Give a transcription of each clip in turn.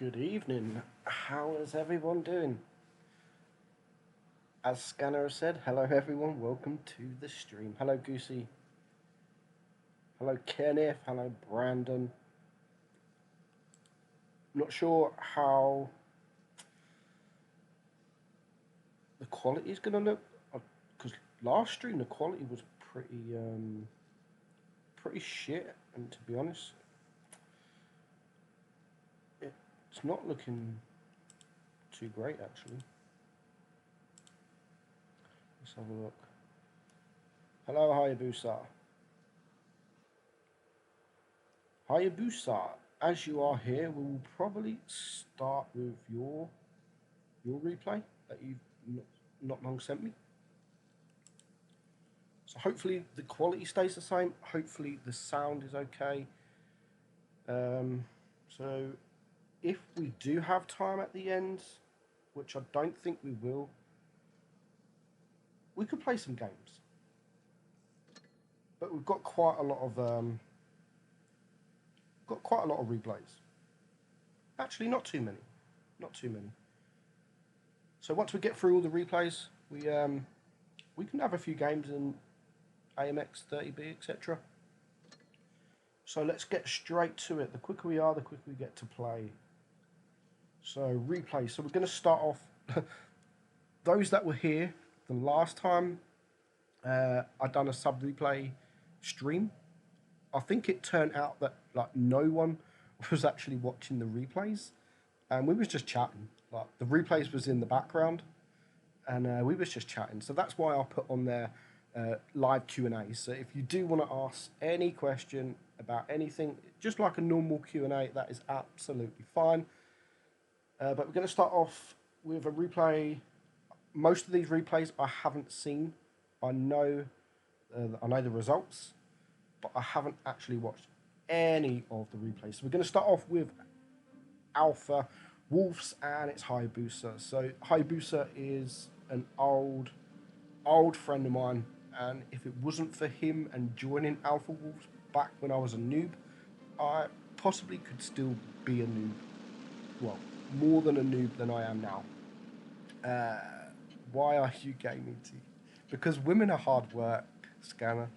Good evening. How is everyone doing? As Scanner said, hello everyone, welcome to the stream. Hello Goosey. Hello Kenneth. Hello Brandon. Not sure how the quality is going to look, because last stream the quality was pretty shit, and to be honest, it's not looking too great actually. Let's have a look. Hello Hayabusa. Hayabusa, as you are here, we will probably start with your replay that you've not long sent me. So hopefully the quality stays the same. Hopefully the sound is okay. So if we do have time at the end, which I don't think we will, we could play some games. But we've got quite a lot of replays. Actually, not too many. So once we get through all the replays, we can have a few games in AMX 30B, etc. So let's get straight to it. The quicker we are, the quicker we get to play. So replay. So we're going to start off. Those that were here the last time I done a sub replay stream, I think it turned out that like no one was actually watching the replays, and we was just chatting. Like the replays was in the background, and we was just chatting. So that's why I put on there live Q&A. So if you do want to ask any question about anything, just like a normal Q&A, that is absolutely fine. But we're going to start off with a replay. Most of these replays I haven't seen. I know the results, but I haven't actually watched any of the replays. So we're going to start off with Alpha Wolves, and it's Hayabusa. So Hayabusa is an old friend of mine, and if it wasn't for him and joining Alpha Wolves back when I was a noob, I possibly could still be a noob. Well, more than a noob than I am now. Why are you gaming, T? Because women are hard work, Scanner.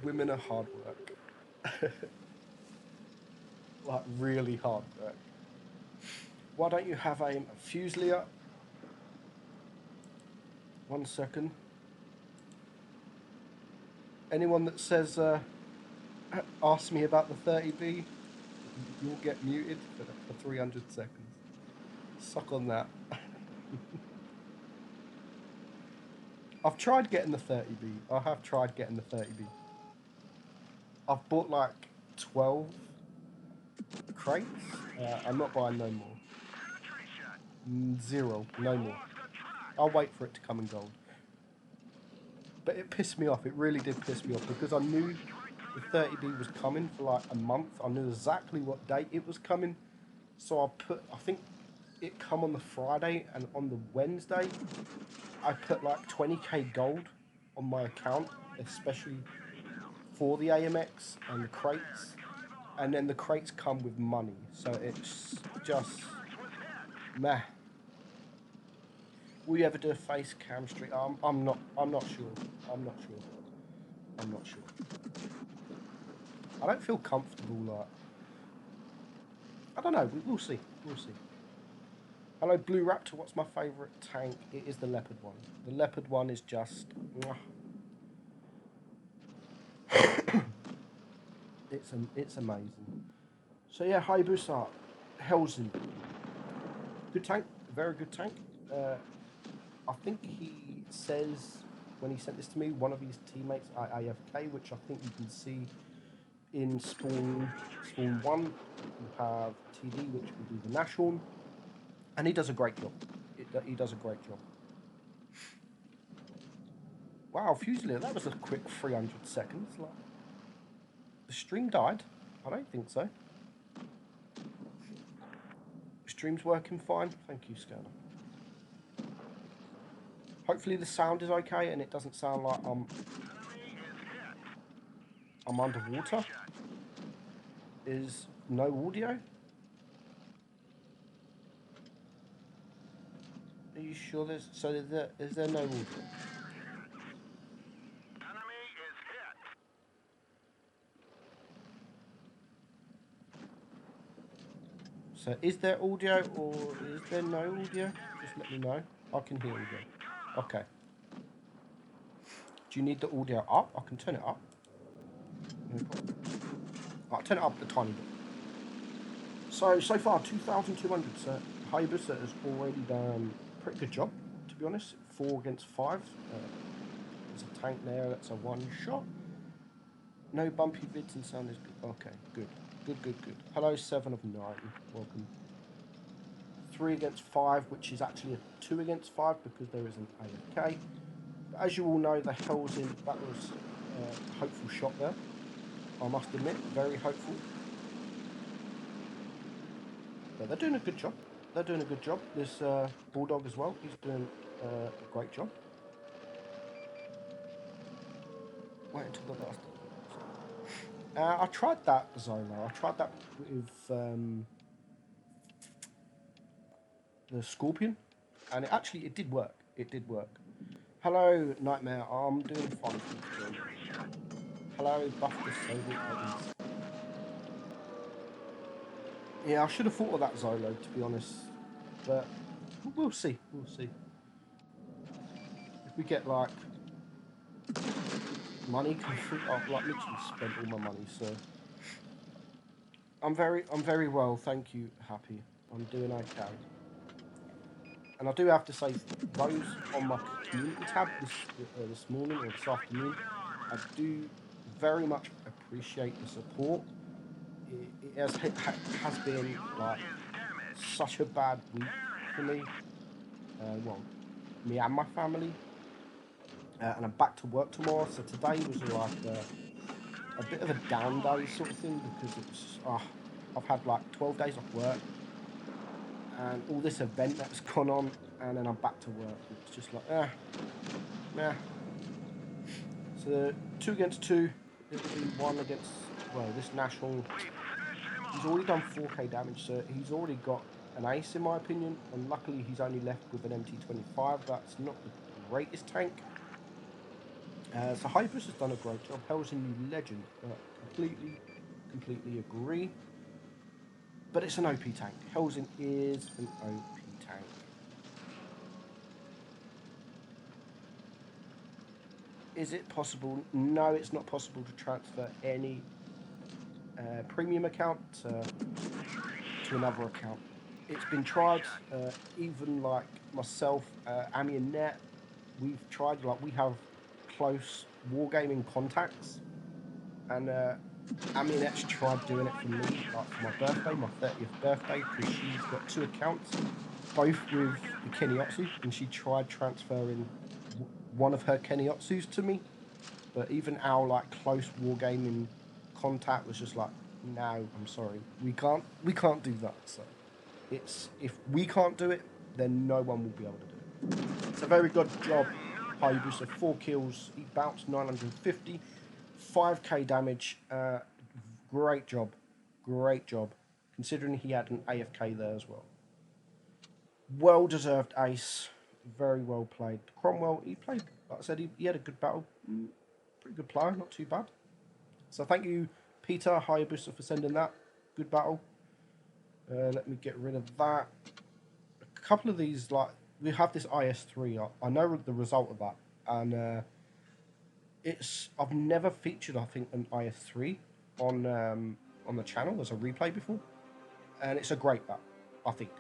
Women are hard work. Like, really hard work. Why don't you have a Fusilier? 1 second. Anyone that says, ask me about the 30B, you'll get muted for 300 seconds. Suck on that. I've tried getting the 30B. I have tried getting the 30B. I've bought like 12 crates. I'm not buying no more. 0, no more. I'll wait for it to come in gold. But it pissed me off. It really did piss me off because I knew the 30B was coming for like a month. I knew exactly what date it was coming. So I think it come on the Friday, and on the Wednesday, I put like 20k gold on my account, especially for the AMX and the crates. And then the crates come with money. So it's just meh. Will you ever do a face cam stream? I'm not sure. I don't feel comfortable, like, I don't know, we'll see. Hello Blue Raptor, what's my favourite tank? It is the Leopard one. The Leopard one is just it's amazing. So yeah, Hayabusa, Helsen. Good tank, very good tank. I think he says, when he sent this to me, one of his teammates are AFK, which I think you can see in spawn 1. You have TD, which will be the Nashorn, and he does a great job. He does a great job. Wow, Fusilier, that was a quick 300 seconds. Like, the stream died? I don't think so. The stream's working fine. Thank you, Scanner. Hopefully the sound is okay and it doesn't sound like I'm underwater. Is no audio? you sure there's... So is there no audio? So is there audio or is there no audio? Just let me know. I can hear audio. Okay. Do you need the audio up? I can turn it up. No problem. I'll turn it up a tiny bit. So far, 2,200. So Hayabusa has already done a pretty good job, to be honest. 4 against 5. There's a tank there. That's a one shot. No bumpy vids and sound is good. Okay, good. Good. Hello, 7 of 9. Welcome. 3 against 5, which is actually a 2 against 5 because there is an AFK. But as you all know, the hell's in. That was a hopeful shot there. I must admit, very hopeful. But they're doing a good job. This Bulldog as well, he's doing a great job. Wait until the last. I tried that Zola. I tried that with the Scorpion, and it did work. Hello, Nightmare. I'm doing fine. Hello, Buff the Soviet Weapons. Yeah, I should have thought of that Zolo, to be honest, but we'll see. If we get like money come through, I've like literally spent all my money, so I'm very well, thank you, Happy. I'm doing okay. And I do have to say, those on my community tab this morning or this afternoon, I do very much appreciate the support. It has been like such a bad week for me. Well, me and my family. And I'm back to work tomorrow, so today was like a bit of a down day sort of thing because it's I've had like 12 days off work and all this event that's gone on, and then I'm back to work. It's just like nah. So 2 against 2, it'll be 1 against this national. He's already done 4k damage, so he's already got an ace in my opinion, and luckily he's only left with an MT25. That's not the greatest tank. So Hypers has done a great job. Hell's a new legend. Completely agree. But it's an OP tank. Hellsin is an OP tank. Is it possible? No, it's not possible to transfer any premium account to another account. It's been tried. Even like myself, Ami and Net, we've tried. Like we have close wargaming contacts, and Ami and Net's tried doing it for me, like for my birthday, my 30th birthday, because she's got 2 accounts, both with the Keniotsu, and she tried transferring one of her Keniotsus to me, but even our like close wargaming contact was just like, no, I'm sorry, we can't do that. So it's, if we can't do it, then no one will be able to do it. It's a very good job. Hayabusa, 4 kills, he bounced 950, 5k damage. Great job, considering he had an AFK there as well. Well deserved ace, very well played. Cromwell, he played, like I said, he had a good battle, pretty good player, not too bad. So thank you, Peter Hayabusa, for sending that. Good battle. Let me get rid of that. A couple of these, like, we have this IS3. I know the result of that, and I've never featured, I think, an IS3 on the channel as a replay before, and it's a great battle, I think.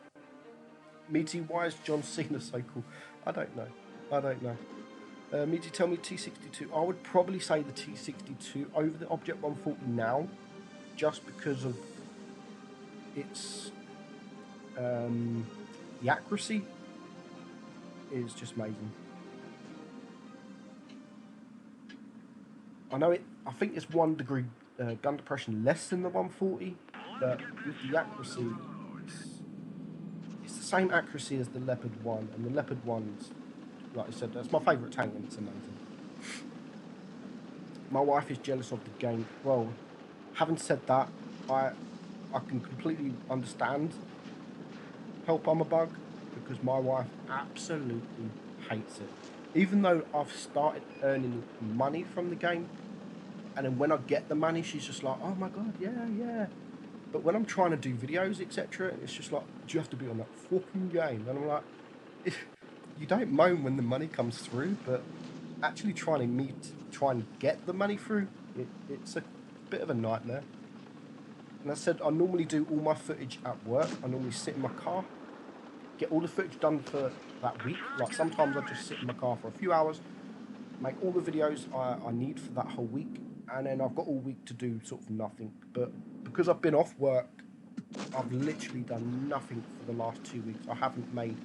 Meaty, why is John Cena so cool? I don't know. Meaty, tell me T62. I would probably say the T62 over the Object 140 now, just because of its the accuracy is just amazing. I think it's 1 degree gun depression less than the 140, but with the accuracy, it's the same accuracy as the Leopard 1, and the Leopard 1's, like I said, that's my favourite tank, and it's amazing. My wife is jealous of the game. Well, having said that, I can completely understand Help I'm a Bug, because my wife absolutely hates it. Even though I've started earning money from the game, and then when I get the money, she's just like, "Oh my god, yeah, yeah." But when I'm trying to do videos, etc., it's just like, "Do you have to be on that fucking game?" And I'm like, you don't moan when the money comes through, but actually try and get the money through, it's a bit of a nightmare. And I said I normally do all my footage at work. I normally sit in my car, get all the footage done for that week. Like sometimes I just sit in my car for a few hours, make all the videos I need for that whole week, and then I've got all week to do sort of nothing. But because I've been off work, I've literally done nothing for the last 2 weeks. I haven't made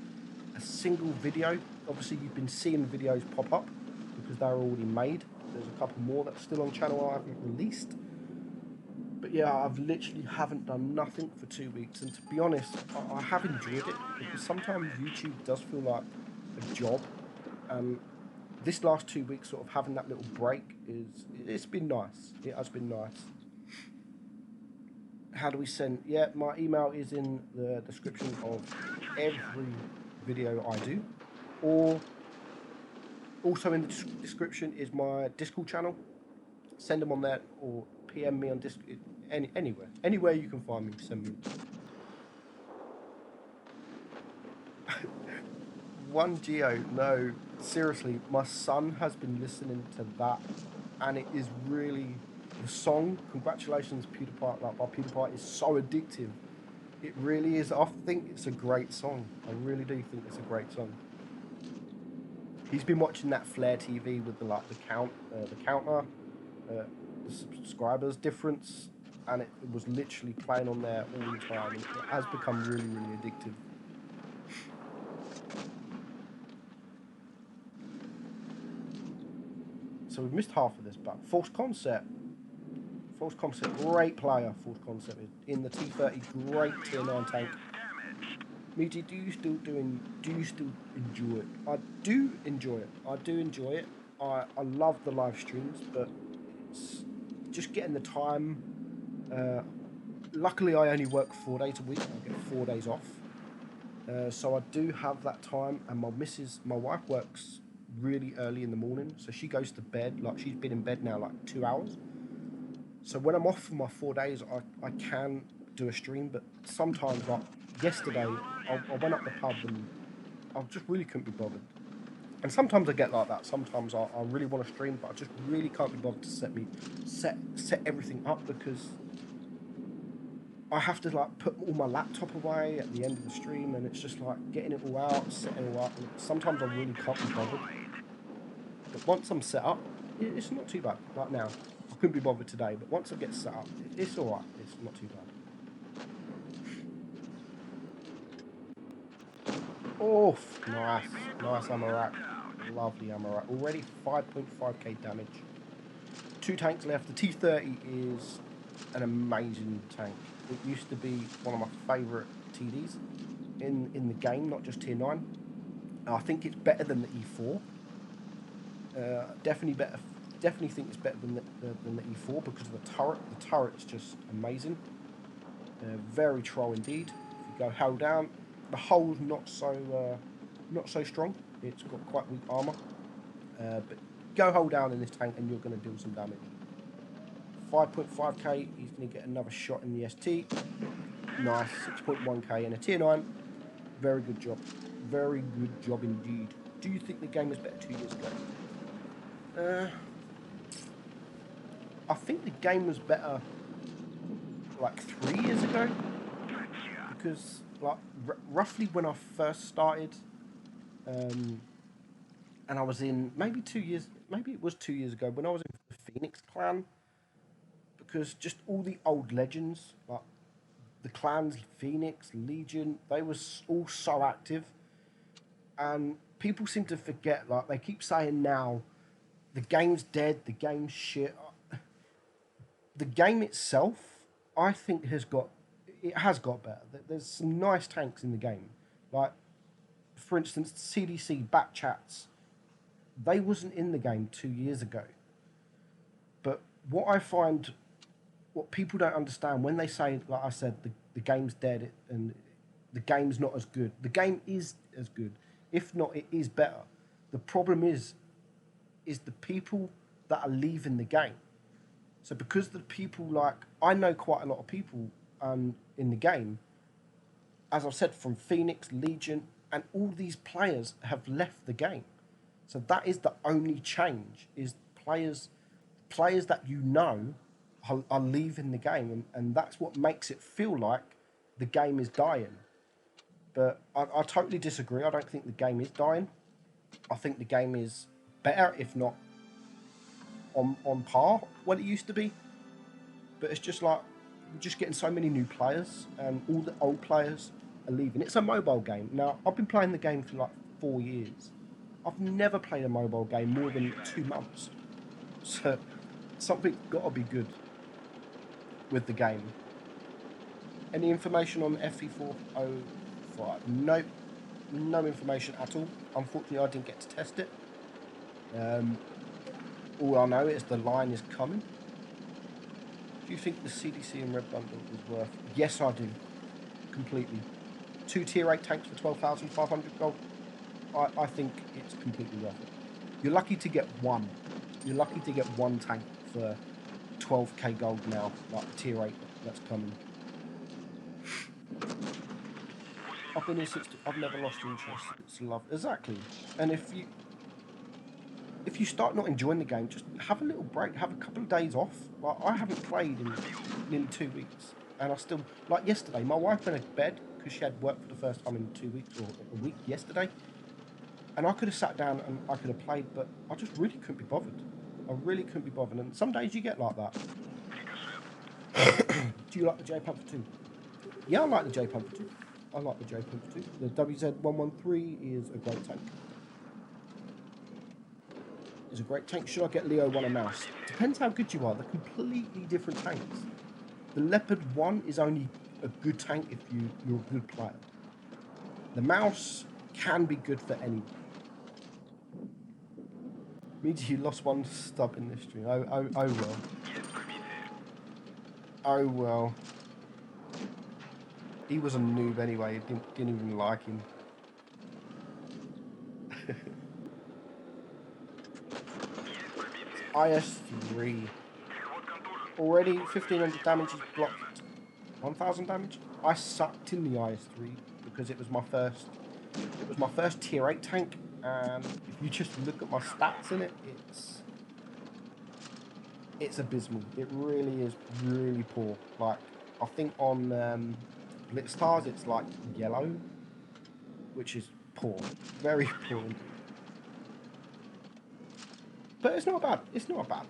a single video. Obviously you've been seeing videos pop up because they're already made. There's a couple more that's still on channel I haven't released. But yeah, I've literally haven't done nothing for 2 weeks, and to be honest, I have enjoyed it because sometimes YouTube does feel like a job. This last 2 weeks, sort of having that little break, it's been nice. It has been nice. How do we send? Yeah, my email is in the description of every video I do, or also in the description is my Discord channel. Send them on there, or PM me on Discord. Anywhere you can find me, send me. One Geo, no, seriously, my son has been listening to that, and it is really, the song "Congratulations PewDiePie" like by PewDiePie is so addictive. It really is. I think it's a great song. I really do think it's a great song. He's been watching that Flare TV with the counter, the subscribers difference, and it was literally playing on there all the time. And it has become really, really addictive. So we've missed half of this, but False Concept, great player. False Concept in the T30, great tier 9 tank. Meaty, do you still enjoy it? I do enjoy it. I love the live streams, but it's just getting the time. Luckily, I only work 4 days a week. I get 4 days off, so I do have that time. And my wife works really early in the morning, so she goes to bed. Like she's been in bed now like 2 hours. So when I'm off for my 4 days, I can do a stream, but sometimes, like yesterday, I went up the pub and I just really couldn't be bothered. And sometimes I get like that. Sometimes I really want to stream, but I just really can't be bothered to set everything up, because I have to like put all my laptop away at the end of the stream, and it's just like getting it all out, setting it all up. And sometimes I really can't be bothered. But once I'm set up, it's not too bad. Like now, I couldn't be bothered today, but once I get set up, it's all right. It's not too bad. Oh, nice Amarak. Lovely Amarak. Already 5.5k damage. 2 tanks left. The T30 is an amazing tank. It used to be one of my favourite TDs in the game, not just tier 9. I think it's better than the E4. Definitely think it's better than the E4 because of the turret. The turret's just amazing. Very troll indeed. If you go hull down, the hull's not so strong. It's got quite weak armor. But go hull down in this tank and you're going to deal some damage. 5.5k, he's going to get another shot in the ST. Nice, 6.1k in a tier 9. Very good job. Very good job indeed. Do you think the game was better 2 years ago? I think the game was better like 3 years ago. Because like roughly when I first started, and I was in maybe it was 2 years ago when I was in the Phoenix clan, because just all the old legends, like the clans, Phoenix, Legion, they were all so active, and people seem to forget, like they keep saying now, the game's dead, the game's shit. The game itself, I think, has got better. There's some nice tanks in the game. Like, for instance, CDC back chats, they wasn't in the game 2 years ago. But what people don't understand when they say, like I said, the game's dead and the game's not as good. The game is as good. If not, it is better. The problem is the people that are leaving the game. So because the people, like, I know quite a lot of people in the game, as I've said, from Phoenix, Legion, and all these players have left the game. So that is the only change, is players that you know are leaving the game, and that's what makes it feel like the game is dying. But I totally disagree. I don't think the game is dying. I think the game is better, if not on par what it used to be. But it's just like, we're just getting so many new players, and all the old players are leaving. It's a mobile game. Now, I've been playing the game for like 4 years. I've never played a mobile game more than 2 months. So something's got to be good with the game. Any information on FE405? Nope. No information at all. Unfortunately, I didn't get to test it. All I know is the line is coming. Do you think the CDC and Red Bundle is worth? Yes, I do. Completely. 2 tier 8 tanks for 12,500 gold. I think it's completely worth it. You're lucky to get one. You're lucky to get one tank for 12k gold now, like tier 8 that's coming. I've been here since I've never lost interest. It's love. Exactly. And if you start not enjoying the game, just have a little break, have a couple of days off. Like, I haven't played in nearly 2 weeks, and I still, like yesterday, my wife went to bed because she had work for the first time in 2 weeks, or a week yesterday, and I could have sat down and I could have played, but I just really couldn't be bothered. I really couldn't be bothered, and some days you get like that. Do you like the J Panther 2? Yeah, I like the J Panther 2. I like the J Panther 2. The WZ113 is a great tank. Is a great tank. Should I get Leo 1 and Mouse? Depends how good you are. They're completely different tanks. The Leopard 1 is only a good tank if you're a good player. The Mouse can be good for anyone. Means you lost 1 stub in this stream. Oh well. Oh well. He was a noob anyway. Didn't even like him. IS3. Already 1500 damage is blocked. 1000 damage. I sucked in the IS3 because it was my first tier 8 tank, and if you just look at my stats in it, it's abysmal. It really is really poor. Like, I think on Blitz stars it's like yellow, which is poor. Very poor. But it's not a bad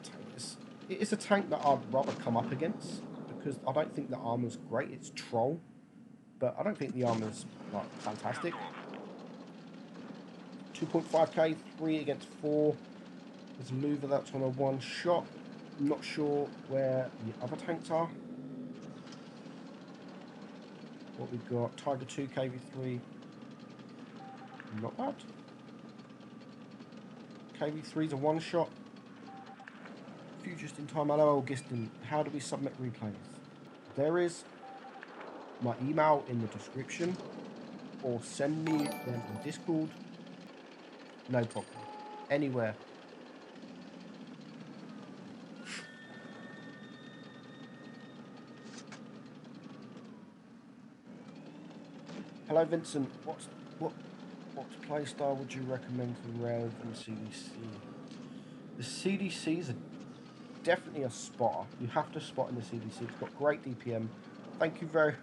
tank. It's a tank that I'd rather come up against, because I don't think the armor's great. It's troll, but I don't think the armor's like fantastic. 2.5k, 3 against 4. There's a Louver that's on a 1 shot. I'm not sure where the other tanks are. What we've got, Tiger 2, KV3. Not bad. KV3's a 1 shot. Few just in time. Hello, Augustin. How do we submit replays? There is my email in the description, or send me them on Discord. No problem. Anywhere. Hello, Vincent. What playstyle would you recommend for Rev and CDC? The CDC is definitely a spotter. You have to spot in the CDC. It's got great DPM. Thank you very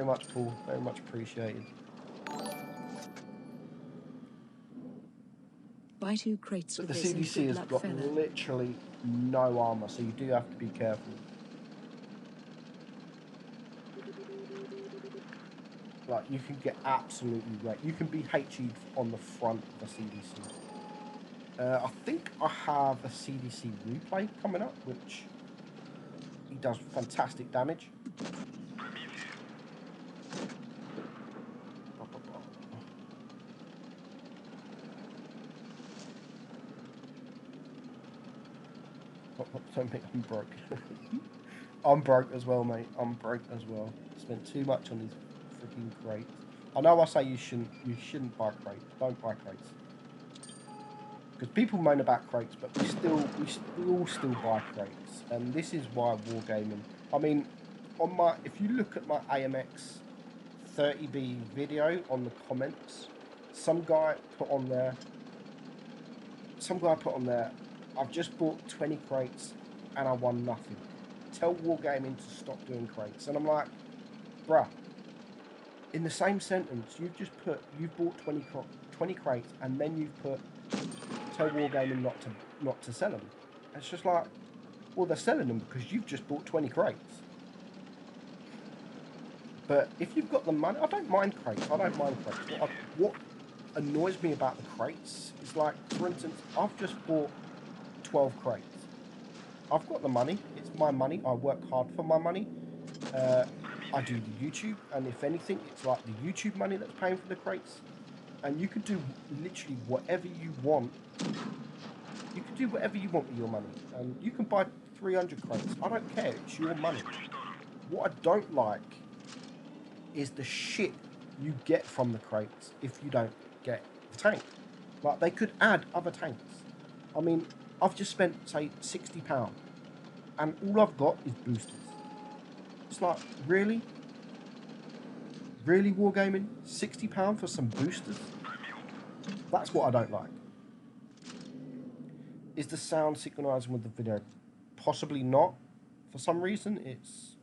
much, Paul. Very much appreciated. Buy 2 crates But with the this CDC has got literally no armor, so you do have to be careful. Like, you can get absolutely wrecked. You can be HE'd on the front of the CDC. I think I have a CDC replay coming up, which he does fantastic damage. Don't think I'm broke. I'm broke as well, mate. I'm broke as well. Spent too much on these freaking crates. I know I say you shouldn't buy crates. Don't buy crates. Because people moan about crates, but we all still buy crates, and this is why wargaming. I mean, if you look at my AMX 30B video on the comments, some guy put on there. I've just bought 20 crates and I won nothing. Tell wargaming to stop doing crates, and I'm like, bruh. In the same sentence, you've bought 20 crates, and then you've put tell wargaming not to sell them. It's just like, well, they're selling them because you've just bought 20 crates. But if you've got the money, I don't mind crates. What annoys me about the crates is, like, for instance, I've just bought 12 crates. I've got the money. It's my money. I work hard for my money. I do the YouTube, and if anything, it's like the YouTube money that's paying for the crates. And you could do literally whatever you want. You can do whatever you want with your money. And you can buy 300 crates. I don't care. It's your money. What I don't like is the shit you get from the crates if you don't get the tank. Like, they could add other tanks. I mean, I've just spent, say, £60, and all I've got is boosters. It's like, really? Really, wargaming? £60 for some boosters? That's what I don't like. Is the sound synchronizing with the video? Possibly not. For some reason, it's...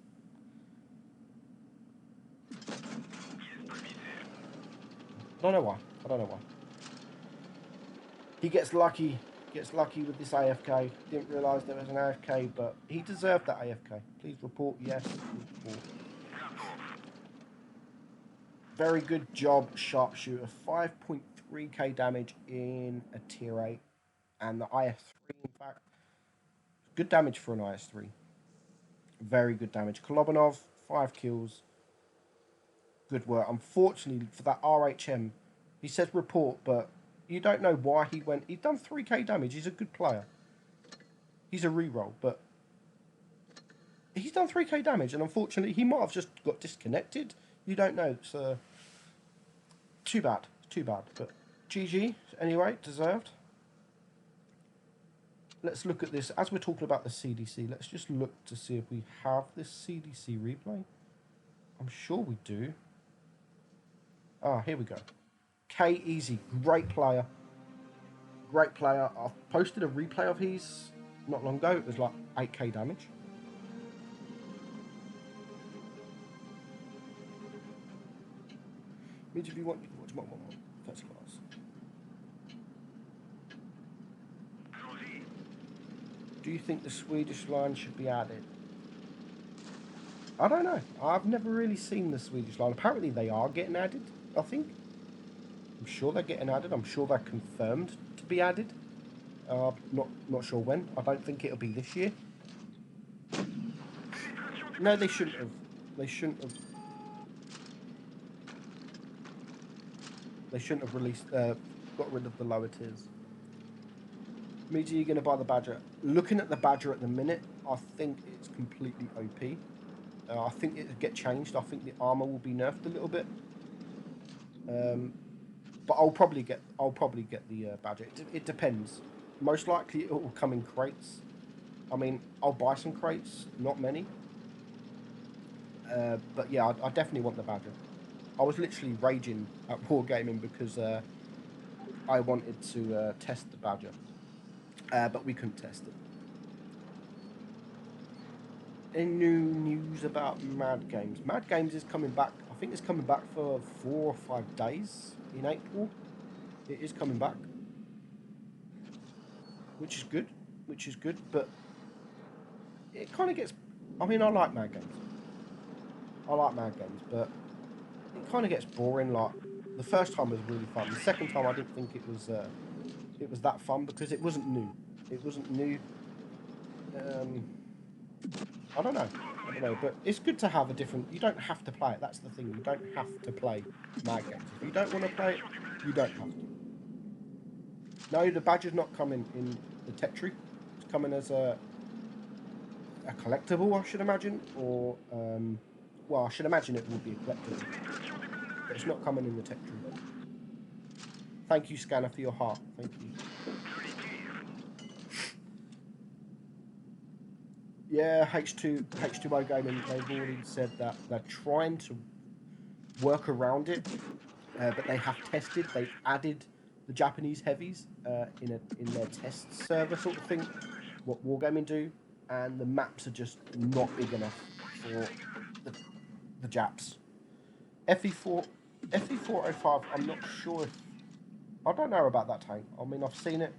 I don't know why. He gets lucky with this AFK. Didn't realise there was an AFK, but he deserved that AFK. Please report. Yes, report. Very good job, sharpshooter. 5.3k damage in a tier 8. And the IS3, in fact. Good damage for an IS3. Very good damage. Kolobanov, 5 kills. Good work. Unfortunately, for that RHM, he says report, but you don't know why he went. He's done 3k damage. He's a good player. He's a reroll, but he's done 3k damage, and unfortunately, he might have just got disconnected. You don't know. It's too bad. But GG, anyway, deserved. Let's look at this. As we're talking about the CDC, let's just look to see if we have this CDC replay. I'm sure we do. Ah, here we go. K Easy, great player. I've posted a replay of his not long ago. It was like 8k damage. Means if you want, you can watch my one first class. Do you think the Swedish line should be added? I don't know. I've never really seen the Swedish line. Apparently they are getting added, I think. I'm sure they're getting added. I'm sure they're confirmed to be added. Not sure when. I don't think it'll be this year. No, they shouldn't have. They shouldn't have released, got rid of the lower tiers. Meads, are you going to buy the Badger? Looking at the Badger at the minute, I think it's completely OP. I think it'll get changed. I think the armor will be nerfed a little bit. But I'll probably get the Badger. It depends. Most likely it will come in crates. I mean, I'll buy some crates, not many. But yeah, I definitely want the Badger. I was literally raging at Wargaming because I wanted to test the Badger. But we couldn't test it. Any new news about Mad Games? Mad Games is coming back. I think it's coming back for 4 or 5 days in April. It is coming back, which is good. But it kind of gets. I mean, I like Mad Games. But it kind of gets boring. Like, the first time was really fun. The second time, I didn't think it was that fun because it wasn't new. I don't know, but it's good to have a different... You don't have to play it, that's the thing. You don't have to play Mad Games. If you don't want to play it, you don't have to. No, the Badger's not coming in the tech tree. It's coming as a collectible, I should imagine. Or, well, I should imagine it will be a collectible. but it's not coming in the tech tree. Thank you, Scanner, for your heart. Thank you. Yeah, H2O Gaming, they've already said that they're trying to work around it, but they have tested, they've added the Japanese heavies in their test server sort of thing, what Wargaming do, and the maps are just not big enough for the Japs. FE405, I'm not sure if... I don't know about that tank. I mean, I've seen it.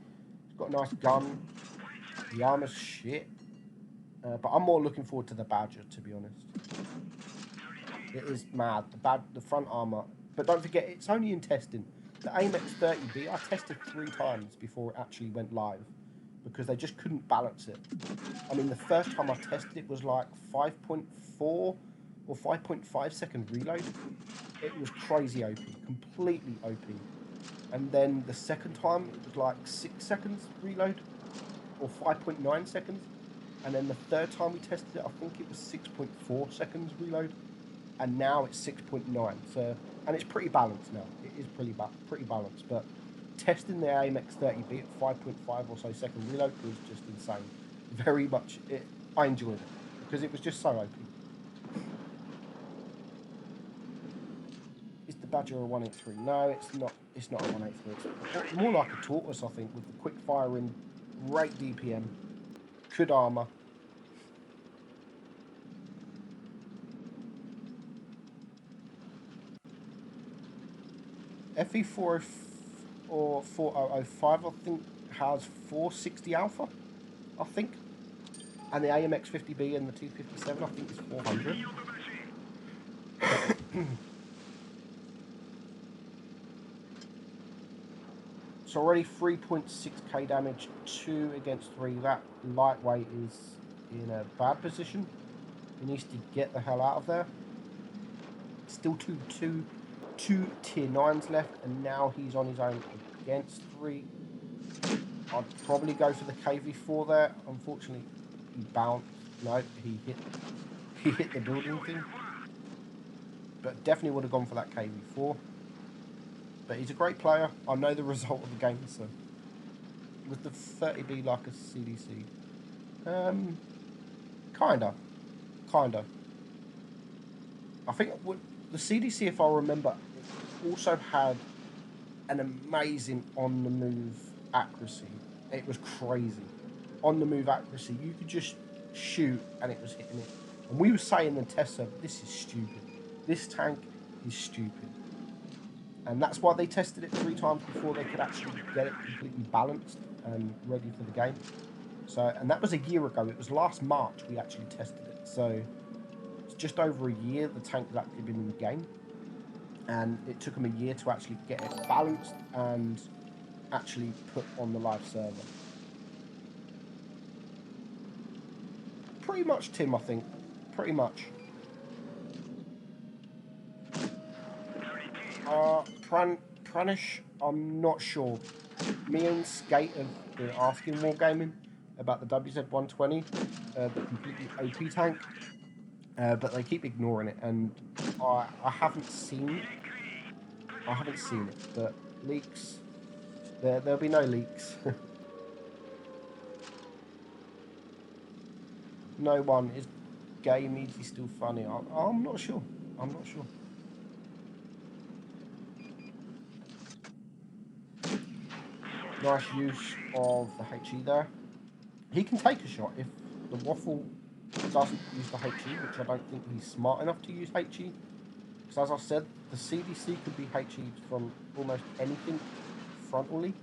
It's got a nice gun. The armor's shit. But I'm more looking forward to the Badger, to be honest. It is mad. The front armor. But don't forget, it's only in testing. The AMX 30B, I tested 3 times before it actually went live. Because they just couldn't balance it. I mean, the first time I tested it was like 5.4 or 5.5 second reload. It was crazy OP. Completely OP. And then the second time, it was like 6 seconds reload. Or 5.9 seconds. And then the third time we tested it, I think it was 6.4 seconds reload. And now it's 6.9. So, and it's pretty balanced now. It is pretty balanced. But testing the AMX 30B at 5.5 or so second reload was just insane. Very much, I enjoyed it. Because it was just so OP. Is the Badger a 183? No, it's not. It's not a 183. It's more like a Tortoise, I think, with the quick firing, great DPM, good armor. FE4 or 4005, I think, has 460 alpha, I think. And the AMX 50B and the T57, I think, is 400. It's already 3.6k damage, 2 against 3. That lightweight is in a bad position. He needs to get the hell out of there. Still two tier 9s left, and now he's on his own against 3. I'd probably go for the KV4 there. Unfortunately, he bounced. No, he hit the building thing. But definitely would have gone for that KV4. But he's a great player. I know the result of the game, so... Was the 30B like a CDC? Kinda. I think the CDC, if I remember, also had an amazing on-the-move accuracy. It was crazy. On-the-move accuracy. You could just shoot and it was hitting it. And we were saying in the test server, this is stupid. This tank is stupid. And that's why they tested it 3 times before they could actually get it completely balanced and ready for the game. So, and that was a year ago. It was last March we actually tested it. So it's just over a year the tank has actually been in the game. And it took them a year to actually get it balanced and actually put on the live server. Pretty much, Tim, I think. Pretty much. Pranish, I'm not sure. Me and Skate have been asking Wargaming about the WZ-120, the completely OP tank, but they keep ignoring it, and I haven't seen it, but leaks, there'll be no leaks. No one. Is game easy still funny? I'm not sure. Nice use of the HE there. He can take a shot if the Waffle doesn't use the HE, which I don't think he's smart enough to use HE. Because as I said, the CDC could be HE'd from almost anything frontally.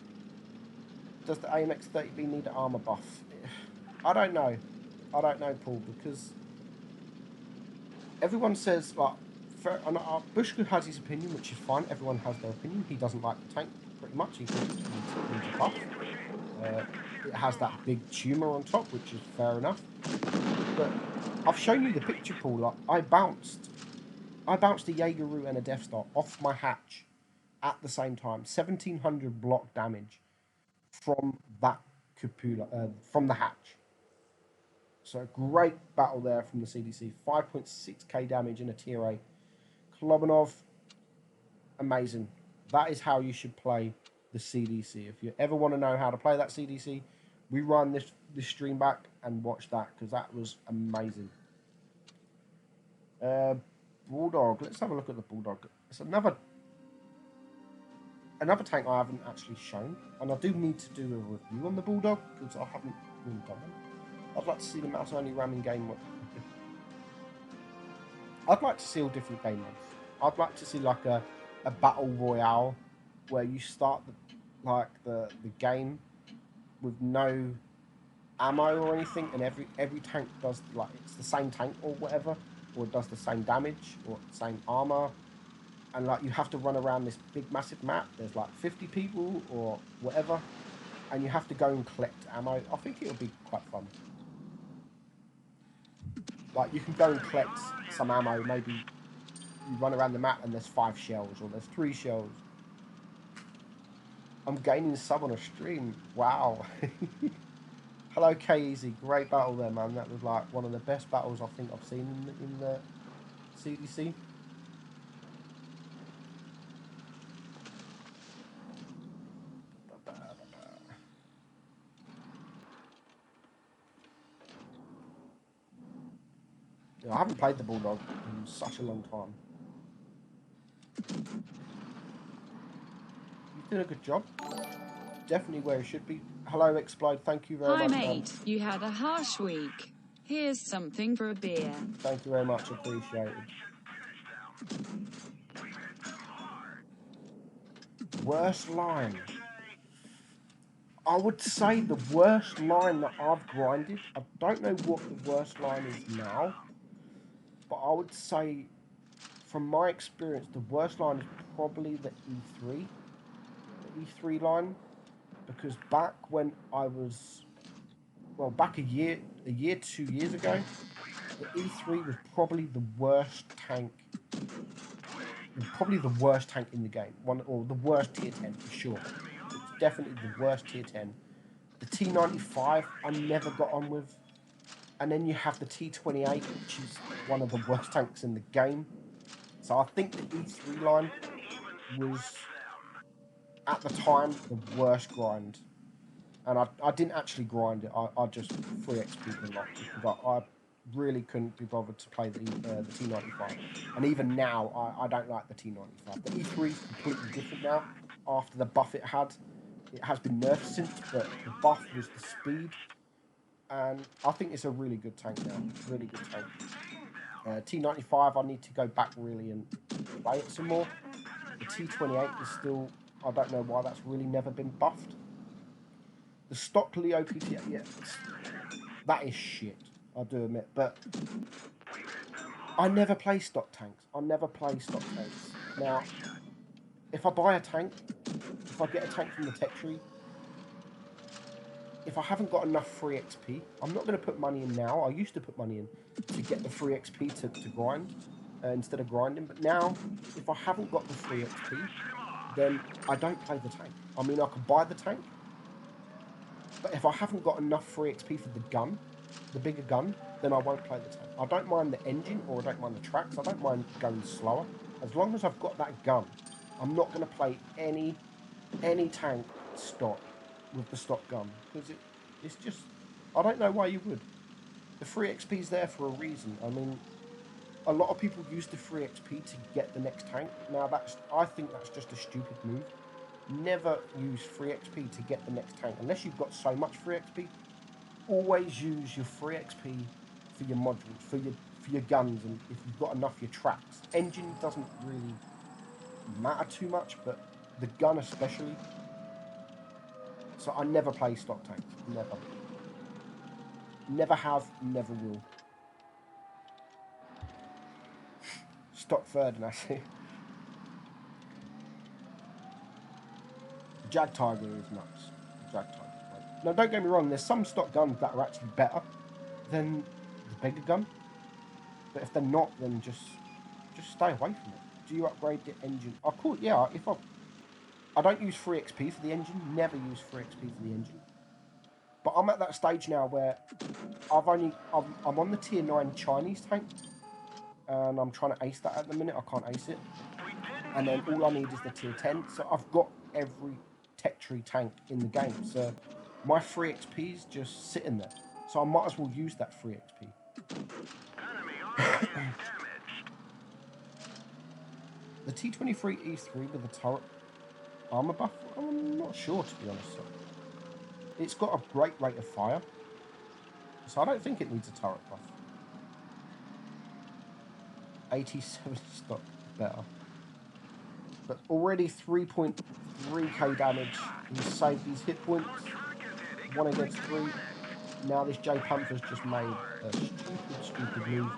Does the AMX 30B need an armor buff? I don't know, Paul, because everyone says, like, Bushku has his opinion, which is fine. Everyone has their opinion. He doesn't like the tank, pretty much. He thinks it needs a buff. It has that big tumour on top, which is fair enough. But I've shown you the picture, Paul. Like, I bounced a Jaegeru and a Death Star off my hatch at the same time. 1,700 block damage from that cupola, from the hatch. So great battle there from the CDC. 5.6k damage in a tier 8. Klobanov, amazing. That is how you should play the CDC. If you ever want to know how to play that CDC, rerun this stream back and watch that, because that was amazing. Bulldog. Let's have a look at the Bulldog. It's another tank I haven't actually shown, and I do need to do a review on the Bulldog because I haven't really done one. I'd like to see the mouse only ramming game mode. I'd like to see all different game modes. I'd like to see like a battle royale where you start the game with no ammo or anything, and every tank does, like, it's the same tank or whatever, or does the same damage or same armor, and like you have to run around this big massive map. There's like 50 people or whatever, and you have to go and collect ammo. I think it would be quite fun. Like, you can go and collect some ammo. Maybe you run around the map and there's 5 shells or there's 3 shells. I'm gaining sub on a stream. Wow. Hello, K-Easy. Great battle there, man. That was like one of the best battles I think I've seen in the CDC. I haven't played the Bulldog in such a long time. You've done a good job. Definitely where it should be. Hello, Explode. Thank you very much. Hi, mate. You had a harsh week. Here's something for a beer. Thank you very much. Appreciated. Worst line. I would say the worst line that I've grinded. I don't know what the worst line is now, but I would say, from my experience, the worst line is probably the E3. The E3 line. Because back when I was, well, back a year, 2 years ago, the E3 was probably the worst tank. Probably the worst tank in the game. Or the worst tier 10 for sure. It's definitely the worst tier 10. The T95 I never got on with. And then you have the T28, which is one of the worst tanks in the game. So I think the E3 line was, at the time, the worst grind. And I didn't actually grind it. I just free XP'd a lot because I really couldn't be bothered to play the T95. And even now, I don't like the T95. The E3 is completely different now. After the buff it had, it has been nerfed since, but the buff was the speed. And I think it's a really good tank now. Really good tank. T95, I need to go back really and play it some more. The T28 is still, I don't know why that's really never been buffed. The stock Leo PT, yeah, that is shit, I do admit. But I never play stock tanks. Now, if I buy a tank, if I get a tank from the tech tree, if I haven't got enough free XP, I'm not going to put money in now. I used to put money in to get the free XP to grind instead of grinding. But now, if I haven't got the free XP, then I don't play the tank. I mean, I could buy the tank, but if I haven't got enough free XP for the gun, the bigger gun, then I won't play the tank. I don't mind the engine, or I don't mind the tracks. I don't mind going slower. As long as I've got that gun, I'm not going to play any tank stock with the stock gun, because it's just, I don't know why you would. The free XP is there for a reason. I mean, a lot of people use the free XP to get the next tank. Now I think that's just a stupid move. Never use free XP to get the next tank unless you've got so much free XP. Always use your free XP for your modules, for your guns, and if you've got enough, your tracks. Engine doesn't really matter too much, but the gun especially. So I never play stock tanks. Never. Never have, never will. Stock third, and I see. Jag Tiger is nuts. Jag Tiger. Now, don't get me wrong. There's some stock guns that are actually better than the bigger gun. But if they're not, then just stay away from it. Do you upgrade the engine? Of course, yeah. If I don't use free XP for the engine. Never use free XP for the engine. But I'm at that stage now where I'm on the tier 9 Chinese tank, and I'm trying to ace that at the minute. I can't ace it. and then all I need is the tier 10. So I've got every tech tree tank in the game. So my free XP is just sitting there. So I might as well use that free XP. The T23E3 with the turret armor buff, I'm not sure, to be honest. It's got a great rate of fire, so I don't think it needs a turret buff. 87 stock better. But already 3.3k damage. He's saved his hit points. 1 against 3. Now this J Panther's just made a stupid move.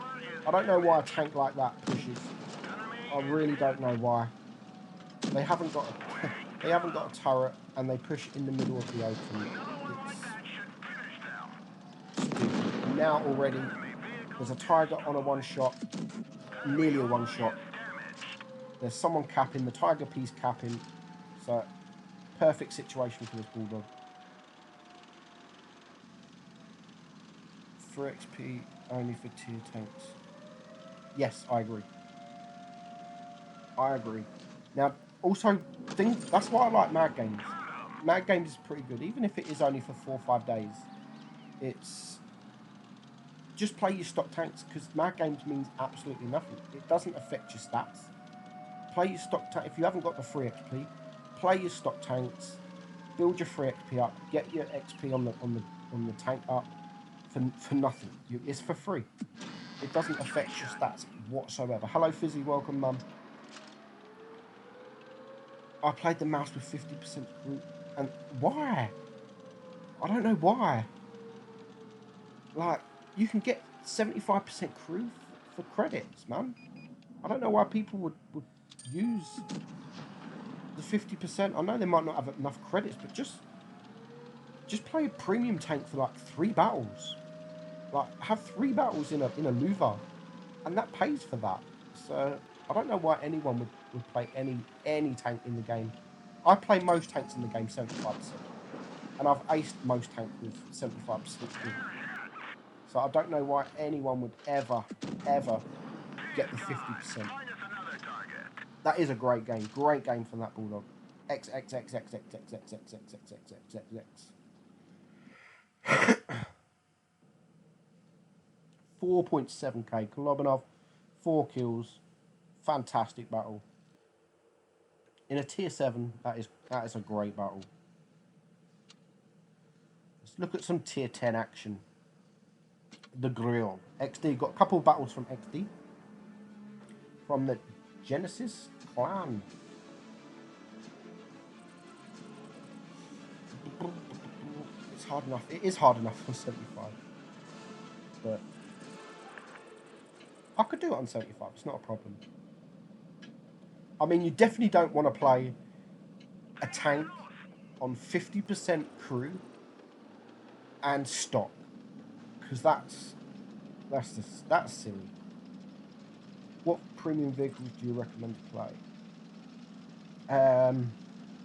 I don't know why a tank like that pushes. I really don't know why. They haven't got a turret, and they push in the middle of the open. It's stupid. Now already there's a tiger on a one shot, nearly a one shot. There's someone capping, the tiger P's capping, so perfect situation for this bulldog. 3 XP only for tier tanks. Yes, I agree. I agree. Now, also, that's why I like Mad Games. Mad Games is pretty good, even if it is only for 4 or 5 days. It's just play your stock tanks, because Mad Games means absolutely nothing. It doesn't affect your stats. Play your stock tank. If you haven't got the free XP, play your stock tanks, build your free XP up, get your XP on the tank up for nothing. It's for free. It doesn't affect your stats whatsoever. Hello, Fizzy. Welcome, Mum. I played the mouse with 50% crew, and why? I don't know why. Like, you can get 75% crew for credits, man. I don't know why people would use the 50%. I know they might not have enough credits, but just play a premium tank for like 3 battles. Like, have 3 battles in a Luva, and that pays for that. So I don't know why anyone would play any tank in the game. I play most tanks in the game 75%, and I've aced most tanks with 75%. So I don't know why anyone would ever get the 50%. That is a great game from that bulldog. X. 4.7k. Kolobanov, 4 kills. Fantastic battle. In a tier 7, that is a great battle. Let's look at some tier 10 action. The Grill. XD, got a couple of battles from XD. From the Genesis clan. It's hard enough. It is hard enough on 75. But I could do it on 75. It's not a problem. I mean, you definitely don't want to play a tank on 50% crew and stock, because that's silly. What premium vehicles do you recommend to play?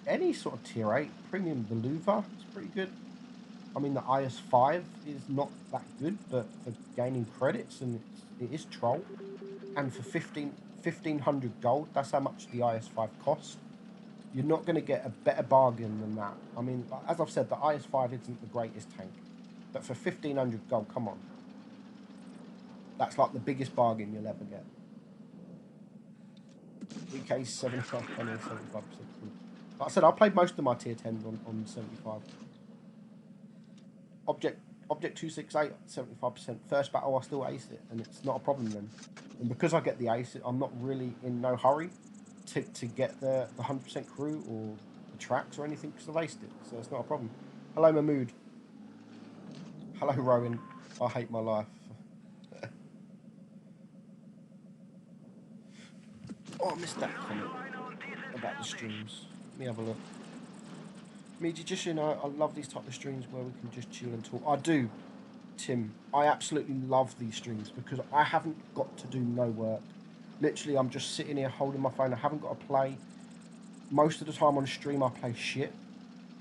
Any sort of tier 8 premium. The Luva is pretty good. I mean, the IS-5 is not that good, but for gaining credits, and it is troll. And for 1,500 gold, that's how much the IS-5 costs. You're not going to get a better bargain than that. I mean, as I've said, the IS-5 isn't the greatest tank, but for 1,500 gold, come on. That's like the biggest bargain you'll ever get. DK 75 and 75%. Like I said, I played most of my tier 10s on 75. Object 268, 75%. First battle, I still ace it, and it's not a problem then. And because I get the ace, I'm not really in no hurry to get the 100% crew or the tracks or anything, because I've aced it, so it's not a problem. Hello, Mahmood. Hello, Rowan. I hate my life. Oh, I missed that comment about the streams. Let me have a look. Meadsy, just so you know, I love these type of streams where we can just chill and talk. I do, Tim. I absolutely love these streams because I haven't got to do no work. Literally, I'm just sitting here holding my phone. I haven't got to play. Most of the time on stream, I play shit.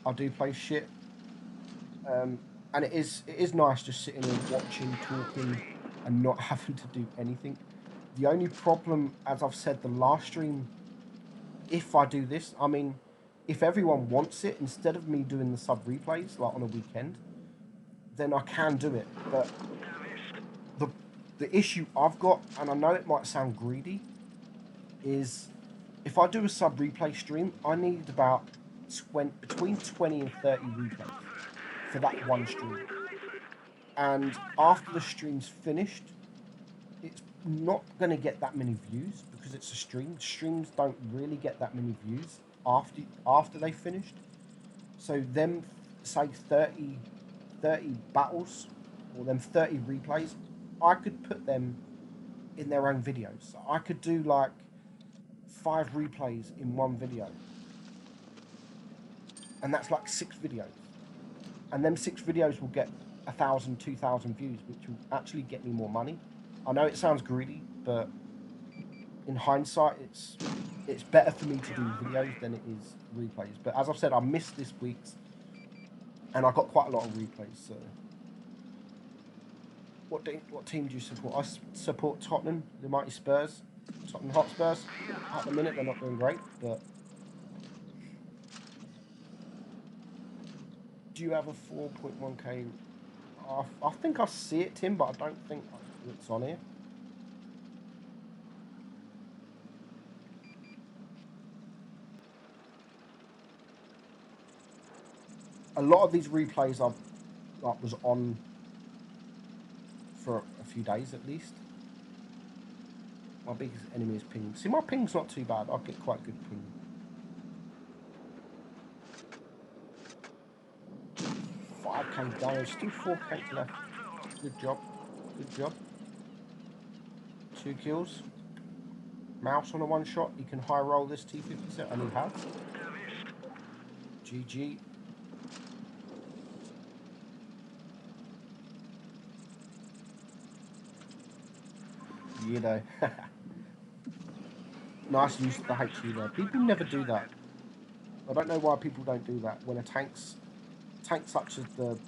I do play shit. And it is nice just sitting here watching, talking, and not having to do anything. The only problem, as I've said, the last stream if I do this, I mean, if everyone wants it, instead of me doing the sub replays like on a weekend, then I can do it. But the issue I've got, and I know it might sound greedy, is if I do a sub replay stream, I need about between 20 and 30 replays for that one stream. And after the stream's finished, it's not going to get that many views because it's a stream. Streams don't really get that many views after they finished. So them, say 30 battles or them 30 replays, I could put them in their own videos. So I could do like 5 replays in one video. And that's like 6 videos. And them 6 videos will get 1,000, 2,000 views, which will actually get me more money. I know it sounds greedy, but in hindsight, it's better for me to do videos than it is replays. But as I've said, I missed this week's, and I got quite a lot of replays. So, what team do you support? I support Tottenham, the mighty Spurs, Tottenham Hotspurs. At the minute, they're not doing great, but do you have a 4.1k? I think I see it, Tim, but I don't think it's on here. A lot of these replays was on for a few days at least. My biggest enemy is ping. See, my ping's not too bad. I get quite good ping. 5k damage, still 4k left. Good job. Good job. 2 kills. Mouse on a one shot. He can high roll this T57, and he has. GG. You know. Nice use of the HE there. People never do that. I don't know why people don't do that when a tank such as an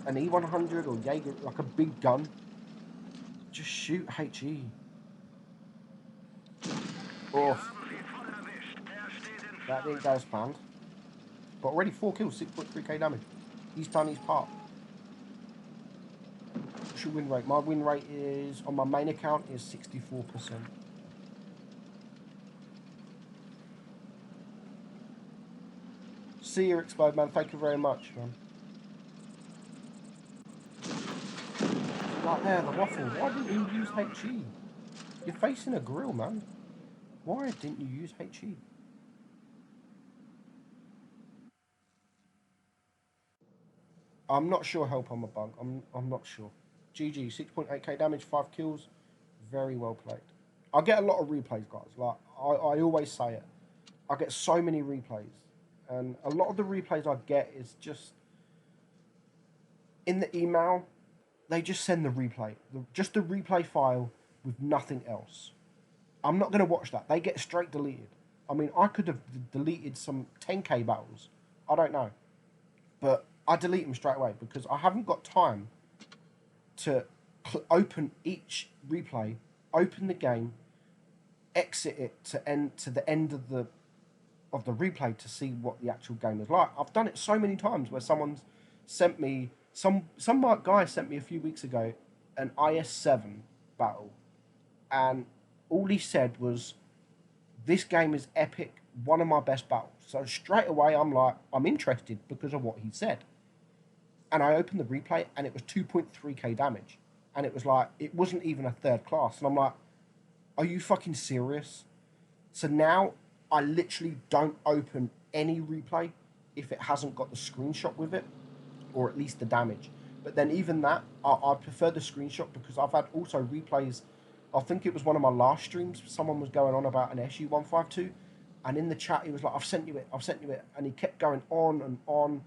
E100 or Jaeger, like a big gun, just shoot HE. Oh, that didn't go as planned. But already 4 kills, 6.3k damage. He's done his part. What's your win rate? My win rate is, on my main account, is 64%. See you, Explode, man. Thank you very much, man. Right there, the waffle. Why didn't you use HE? You're facing a grill, man. Why didn't you use HE? I'm not sure help on my bug. I'm not sure. GG, 6.8k damage, 5 kills. Very well played. I get a lot of replays, guys. Like, I always say it. I get so many replays. And a lot of the replays I get is just... in the email, they just send the replay. Just the replay file with nothing else. I'm not going to watch that. They get straight deleted. I mean, I could have deleted some 10k battles. I don't know. But I delete them straight away because I haven't got time to open each replay, open the game, exit it to the end of the replay to see what the actual game is like. I've done it so many times where someone's sent me some guy sent me a few weeks ago an IS-7 battle, and all he said was, "This game is epic, one of my best battles." So straight away I'm like, I'm interested because of what he said. And I opened the replay and it was 2.3k damage. And it was like, it wasn't even a third class. And I'm like, are you fucking serious? So now I literally don't open any replay if it hasn't got the screenshot with it, or at least the damage. But then even that, I prefer the screenshot because I've had also replays. I think it was one of my last streams, someone was going on about an SU-152, and in the chat he was like, I've sent you it, and he kept going on and on,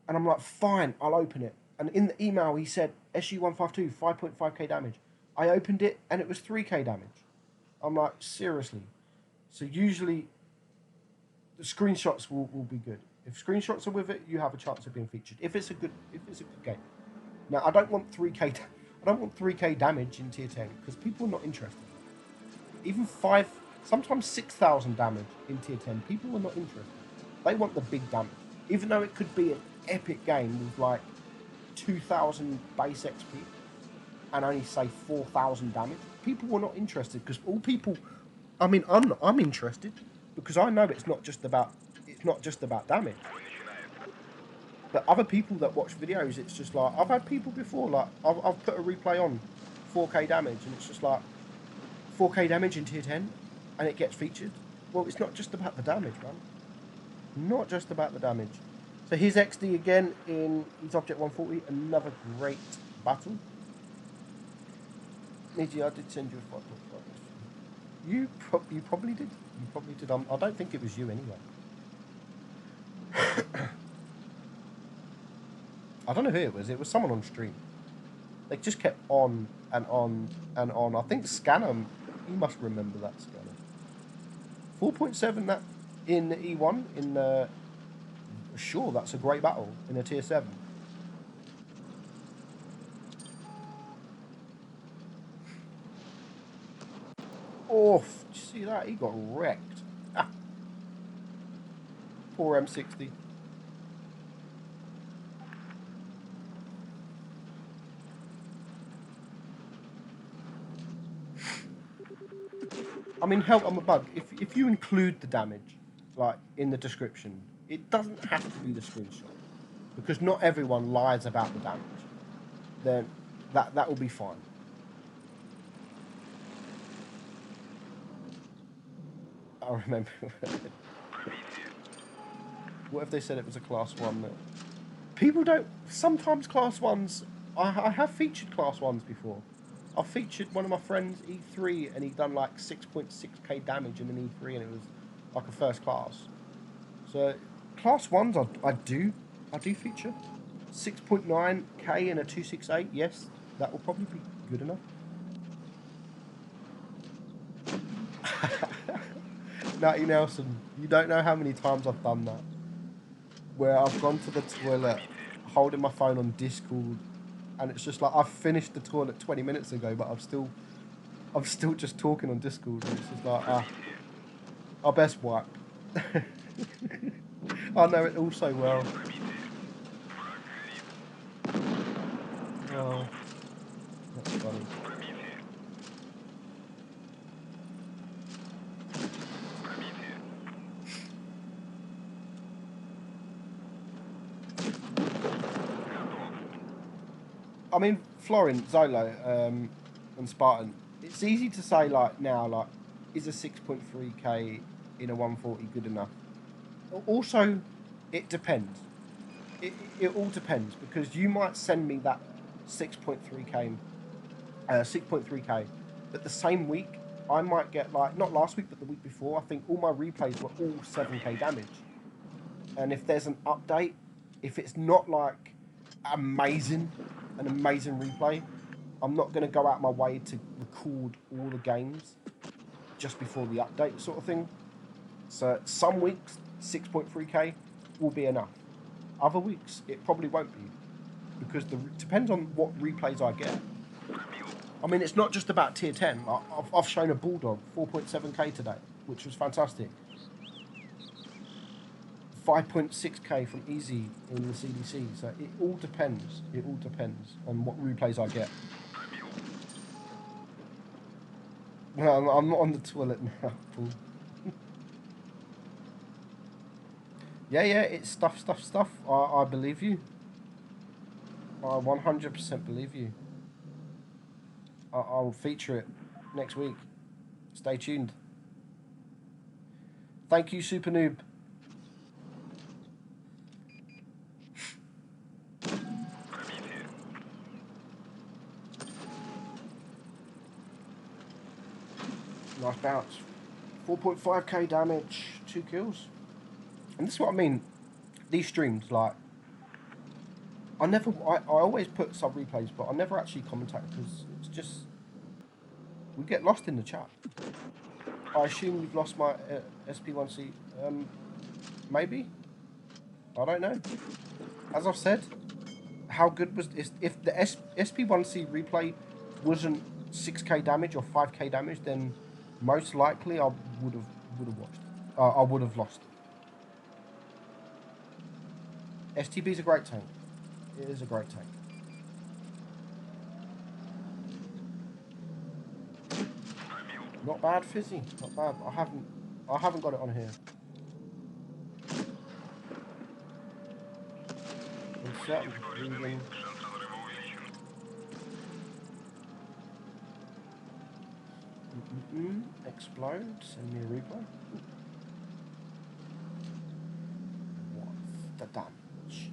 and I'm like, fine, I'll open it. And in the email he said, SU-152, 5.5k damage. I opened it and it was 3k damage. I'm like, seriously? So usually the screenshots will be good. If screenshots are with it, you have a chance of being featured. If it's a good game. Now I don't want 3k damage in tier 10 because people are not interested. Even 5 sometimes 6,000 damage in tier 10. People are not interested. They want the big damage. Even though it could be an epic game with like 2,000 base XP and only say 4,000 damage, people were not interested because all people, I mean, I'm interested because I know it's not just about damage. But other people that watch videos, it's just like, I've had people before, like, I've put a replay on 4k damage, and it's just like, 4k damage in tier 10, and it gets featured. Well, it's not just about the damage, man. Not just about the damage. So here's XD again in his Object 140, another great battle. Niji, I did send you a photo. You probably did. You probably did. I don't think it was you anyway. I don't know who it was. It was someone on stream. They just kept on and on and on. I think Scanner, you must remember that, Scanner. 4.7 that in E1 in sure, that's a great battle in a tier 7. Oh, did you see that? He got wrecked. Ah. Poor M60. I mean, help, I'm a bug. If you include the damage, like, in the description, it doesn't have to be the screenshot. Because not everyone lies about the damage. Then that will be fine. I remember. What if they said it was a class 1? That people don't... Sometimes class 1s... I have featured class 1s before. I featured one of my friends, E3, and he done like 6.6k damage in an E3, and it was like a first class. So, class 1s I do feature. 6.9k in a 268, yes, that will probably be good enough. Natty Nelson, you don't know how many times I've done that. Where I've gone to the toilet, holding my phone on Discord, and it's just like, I've finished the toilet 20 minutes ago, but I'm still just talking on Discord, and it's just like, I best wipe. I know it all so well. Oh, that's funny. I mean, Florin, Zolo, and Spartan, it's easy to say, like, now, like, is a 6.3k in a 140 good enough? Also, it depends. It all depends, because you might send me that 6.3k, but the same week, I might get, like, not last week, but the week before, I think all my replays were all 7k damage. And if there's an update, if it's not, like, an amazing replay, I'm not going to go out my way to record all the games just before the update sort of thing. So some weeks 6.3k will be enough. Other weeks it probably won't be, because it depends on what replays I get. I mean, it's not just about tier 10. I've shown a Bulldog 4.7k today, which was fantastic. 5.6k from Easy in the CDC. So it all depends. It all depends on what replays I get. No, I'm not on the toilet now, Paul. Yeah, it's stuff. I believe you. I 100% believe you. I'll feature it next week. Stay tuned. Thank you, Super Noob. Nice bounce. 4.5k damage, 2 kills. And this is what I mean. These streams, like, I always put sub replays, but I never actually commentate because it's just, we get lost in the chat. I assume you've lost my SP1C. Maybe. I don't know. As I've said, how good was this? If the SP1C replay wasn't 6k damage or 5k damage, then most likely I would have watched it. I would have lost it. STB is a great tank. It is a great tank. Not bad, Fizzy. Not bad. I haven't got it on here. Insert reading. Explode. Send me a replay. What's the damage?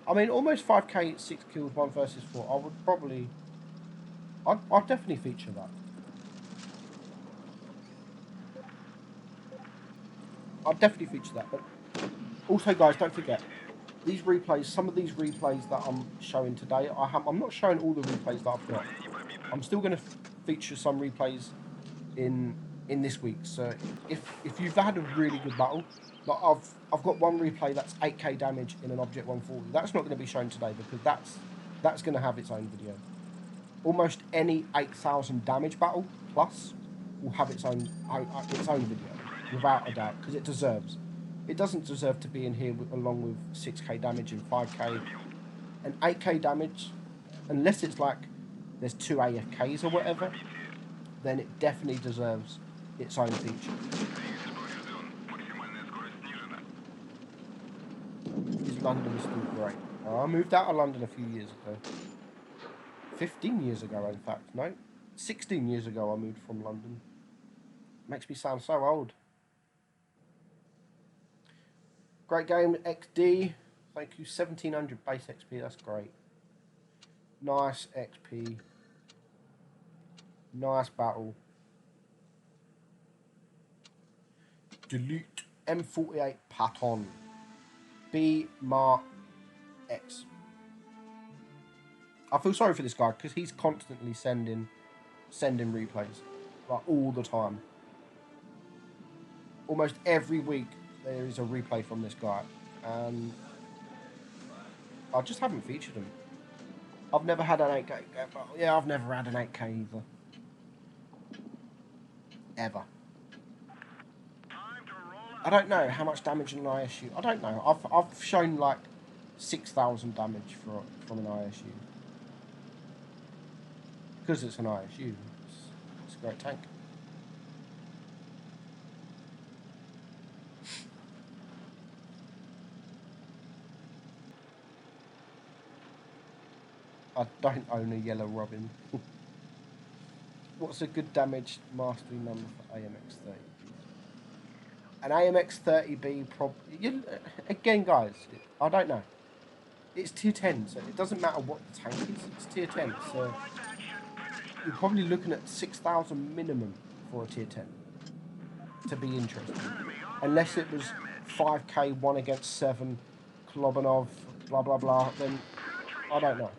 I mean, almost 5k, 6 kills, 1 versus 4. I would probably... I'd definitely feature that. I'd definitely feature that. But also, guys, don't forget, these replays, some of these replays that I'm showing today, I'm not showing all the replays that I've got. I'm still going to feature some replays in this week. So if you've had a really good battle, like I've got one replay that's 8k damage in an object 140. That's not going to be shown today because that's going to have its own video. Almost any 8,000 damage battle plus will have its own video, without a doubt, because it deserves. It doesn't deserve to be in here along with 6k damage and 5k and 8k damage, unless it's like there's 2 AFKs or whatever. Then it definitely deserves its own feature. Is London still great? Oh, I moved out of London a few years ago. 15 years ago, in fact. No, 16 years ago I moved from London. Makes me sound so old. Great game, XD. Thank you, 1700 base XP. That's great. Nice XP. Nice battle. Delete M48 Patton. B Mar X. I feel sorry for this guy because he's constantly sending replays, like all the time. Almost every week there is a replay from this guy, and I just haven't featured him. I've never had an 8k. Yeah, I've never had an 8k either. Ever. I don't know how much damage an ISU. I don't know. I've shown like 6,000 damage from an ISU. Because it's an ISU. It's a great tank. I don't own a yellow robin. What's a good damage mastery number for AMX-30? An AMX-30B probably... Again, guys, I don't know. It's tier 10, so it doesn't matter what the tank is. It's tier 10, so... You're probably looking at 6,000 minimum for a tier 10 to be interesting. Unless it was 5k, 1 against 7, Klobanov, blah blah blah, then I don't know.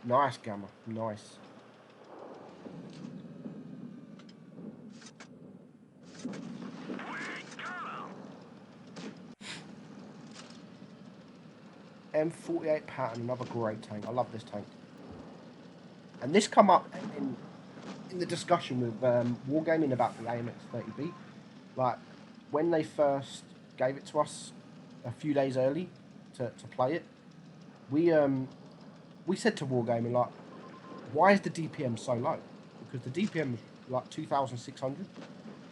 Nice, Gamma. Nice. M48 Pattern, another great tank. I love this tank. And this come up in the discussion with Wargaming about the AMX-30B. Like, when they first gave it to us a few days early to play it, we said to Wargaming, like, why is the DPM so low? Because the DPM is like 2,600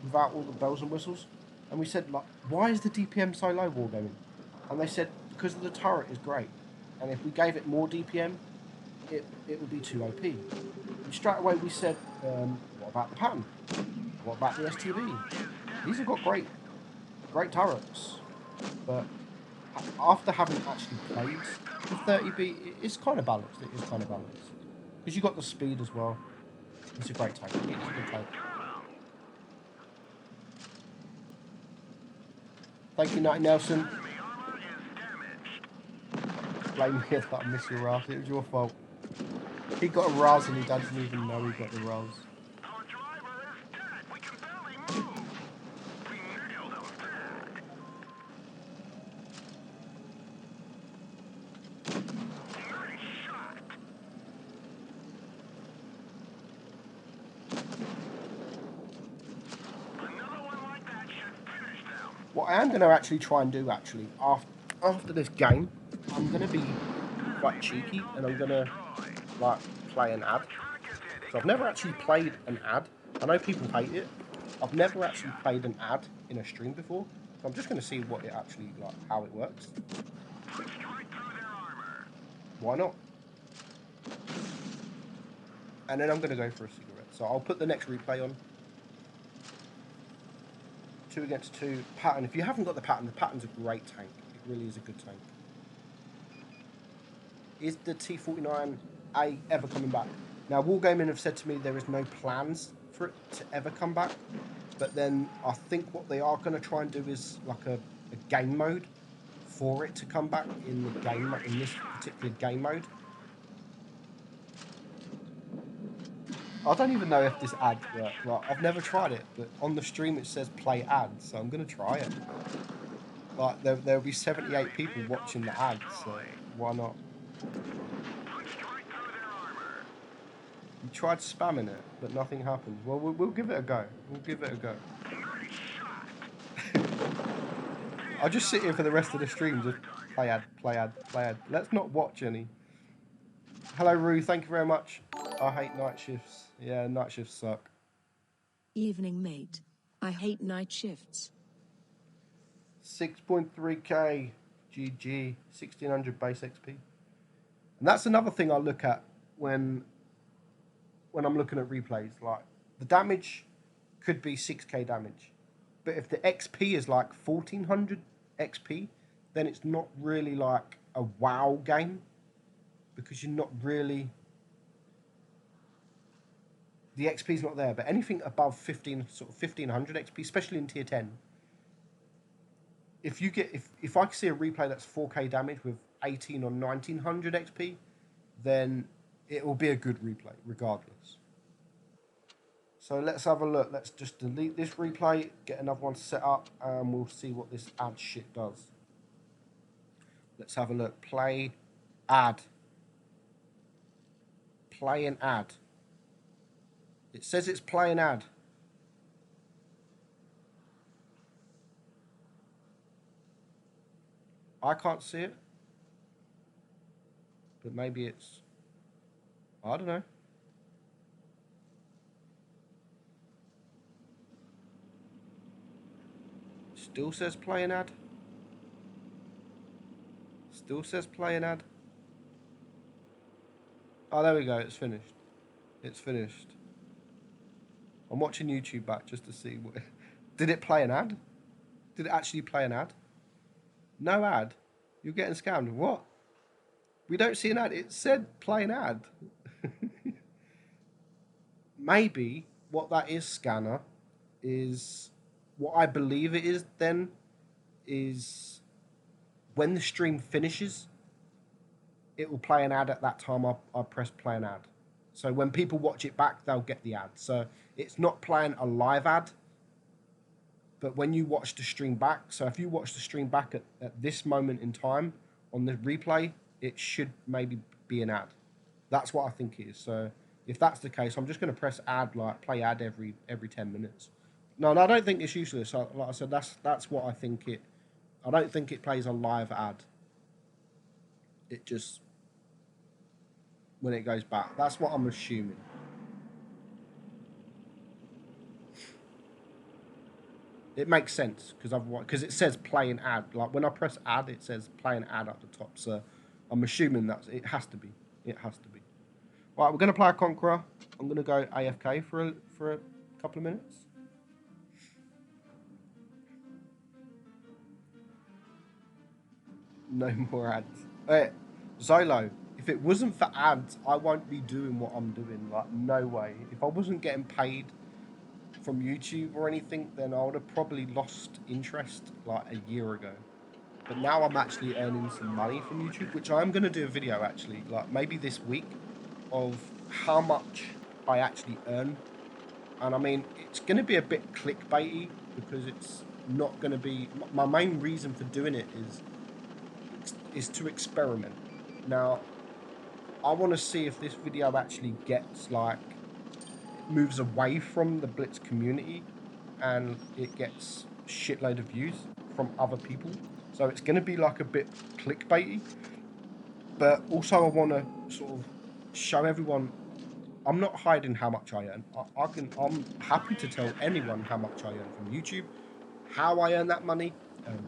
without all the bells and whistles. And we said, like, why is the DPM so low, Wargaming? And they said, because the turret is great. And if we gave it more DPM, it would be too OP. And straight away we said, what about the pattern? What about the STB? These have got great turrets. But after having actually played the 30B, it's kind of balanced. It is kind of balanced. Because you got the speed as well. It's a great tank. It's a good tank. Thank you, Night Nelson. blame me that I missed your Raz. It was your fault. He got a Raz and he doesn't even know he got the Raz. Our driver is dead. We can barely move. We nailed him bad. Nice shot. Another one like that should finish them. What I am going to actually try and do, after this game, I'm going to be quite cheeky and I'm going to like play an ad. So I've never actually played an ad. I know people hate it. I've never actually played an ad in a stream before. So I'm just going to see what it actually, like, how it works. Why not? And then I'm going to go for a cigarette. So I'll put the next replay on. 2 against 2 pattern. If you haven't got the pattern's a great tank. It really is a good tank. Is the T49A ever coming back? Now, Wargaming have said to me there is no plans for it to ever come back. But then I think what they are going to try and do is like a game mode for it to come back in the game, in this particular game mode. I don't even know if this ad works. Like, I've never tried it, but on the stream it says play ad, so I'm going to try it. Like, there'll be 78 people watching the ad, so why not? You tried spamming it, but nothing happened. Well, we'll give it a go. We'll give it a go. I'll just sit here for the rest of the stream, just play ad, play ad, play ad. Let's not watch any. Hello, Rue. Thank you very much. I hate night shifts. Yeah, night shifts suck. Evening, mate. I hate night shifts. 6.3k GG, 1600 base XP. And that's another thing I look at when I'm looking at replays. Like, the damage could be 6k damage, but if the XP is like 1400 XP, then it's not really like a WoW game, because you're not really, the XP's not there. But anything above 1500 XP, especially in tier 10, if you get, if I see a replay that's 4k damage with 18 or 1900 XP, then it will be a good replay regardless. So let's have a look. Let's just delete this replay, get another one set up, and we'll see what this ad shit does. Let's have a look. Play ad. Play an ad. It says it's play an ad. I can't see it. But maybe it's, I don't know. Still says play an ad. Still says play an ad. Oh, there we go. It's finished. It's finished. I'm watching YouTube back just to see what... Did it play an ad? Did it actually play an ad? No ad. You're getting scammed. What? We don't see an ad. It said play an ad. Maybe what that is, Scanner, is... What I believe it is then is when the stream finishes, it will play an ad at that time. I press play an ad. So when people watch it back, they'll get the ad. So it's not playing a live ad, but when you watch the stream back, so if you watch the stream back at this moment in time on the replay, it should maybe be an ad. That's what I think it is. So if that's the case, I'm just going to press ad, like play ad every 10 minutes. No, I don't think it's useless. Like I said, that's what I think it... I don't think it plays a live ad. It just... When it goes back. That's what I'm assuming. It makes sense, because it says play an ad. Like, when I press ad, it says play an ad at the top. So I'm assuming that it has to be. It has to be. Right, we're going to play a Conqueror. I'm going to go AFK for a couple of minutes. No more ads. Zolo, if it wasn't for ads, I won't be doing what I'm doing. Like, no way. If I wasn't getting paid from YouTube or anything, then I would have probably lost interest like a year ago. but now I'm actually earning some money from YouTube, which I'm going to do a video actually, like maybe this week, of how much I actually earn. And I mean, it's going to be a bit clickbaity because it's not going to be. My main reason for doing it is to experiment. Now, I want to see if this video actually gets like moves away from the Blitz community and it gets shitload of views from other people. So it's going to be like a bit clickbaity, but also I want to sort of show everyone I'm not hiding how much I earn. I'm happy to tell anyone how much I earn from YouTube, how I earn that money,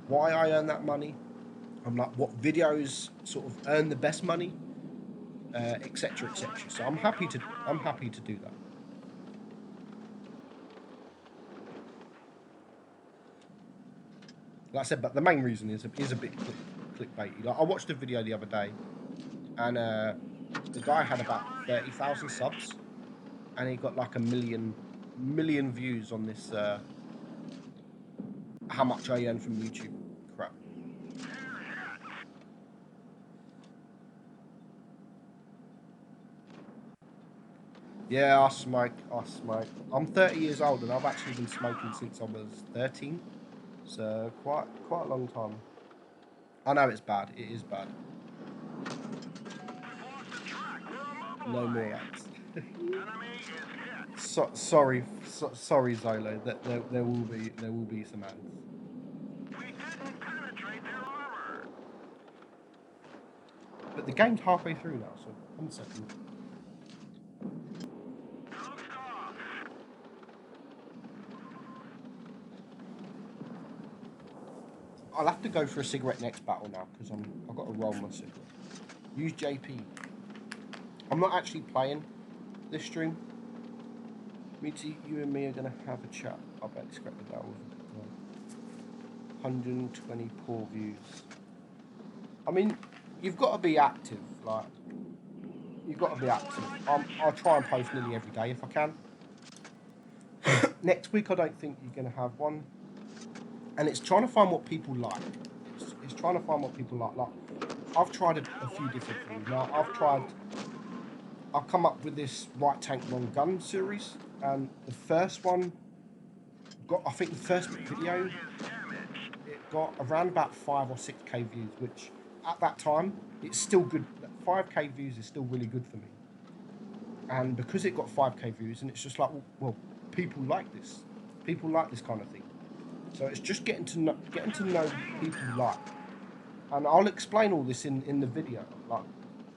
why I earn that money. I'm like what videos sort of earn the best money, etc., etc. So I'm happy to do that. Like I said, but the main reason is a bit clickbaity. Like I watched a video the other day, and the guy had about 30,000 subs, and he got like a million views on this. How much I earn from YouTube crap. Yeah, I smoke. I'm 30 years old, and I've actually been smoking since I was 13. So quite a long time. I know it's bad. It is bad. No more lads. Sorry, Zolo. That there will be some ads. We didn't penetrate their armor. But the game's halfway through now, so 1 second. Don't stop. I'll have to go for a cigarette next battle now because I've got to roll my cigarette. Use JP. I'm not actually playing this stream. Meadsy, you and me are gonna have a chat. I bet scrap the battle. 120 poor views. I mean, you've got to be active. Like, you've got to be active. I'll try and post nearly every day if I can. Next week, I don't think you're gonna have one. And it's trying to find what people like. It's trying to find what people like. Like, I've tried a few different things. Now, I've come up with this Right Tank Wrong Gun series, and the first one I think the first video, it got around about 5 or 6k views, which at that time, it's still good. 5k views is still really good for me. And because it got 5k views, and it's just like, well, people like this. People like this kind of thing. So it's just getting to know people like. And I'll explain all this in the video. Like,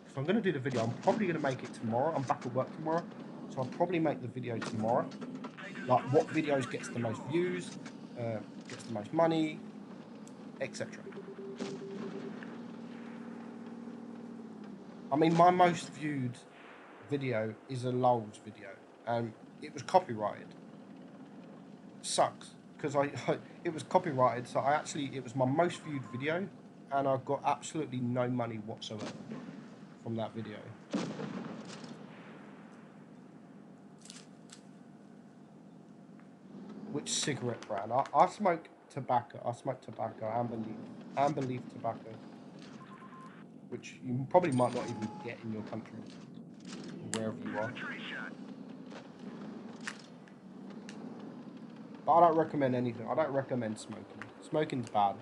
if I'm going to do the video, I'm probably going to make it tomorrow. I'm back at work tomorrow, so I'll probably make the video tomorrow. Like, what videos gets the most views, gets the most money, etc. I mean, my most viewed video is a LOLs video, and it was copyrighted. Sucks, because it was copyrighted, so it was my most viewed video, and I got absolutely no money whatsoever from that video. Which cigarette brand? I smoke tobacco. I smoke tobacco, Amber Leaf tobacco, which you probably might not even get in your country, or wherever you are. But I don't recommend anything. I don't recommend smoking. Smoking's bad.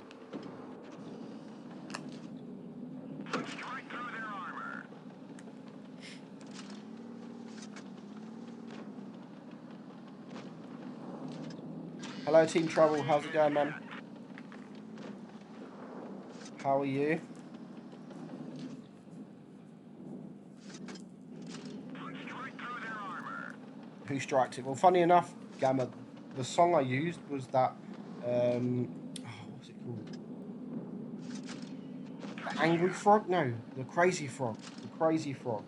Hello, Team Travel. How's it going, man? How are you? Who striked it? Well, funny enough, Gamma, the song I used was that, what's it called? The Angry Frog? No, the Crazy Frog. The Crazy Frog.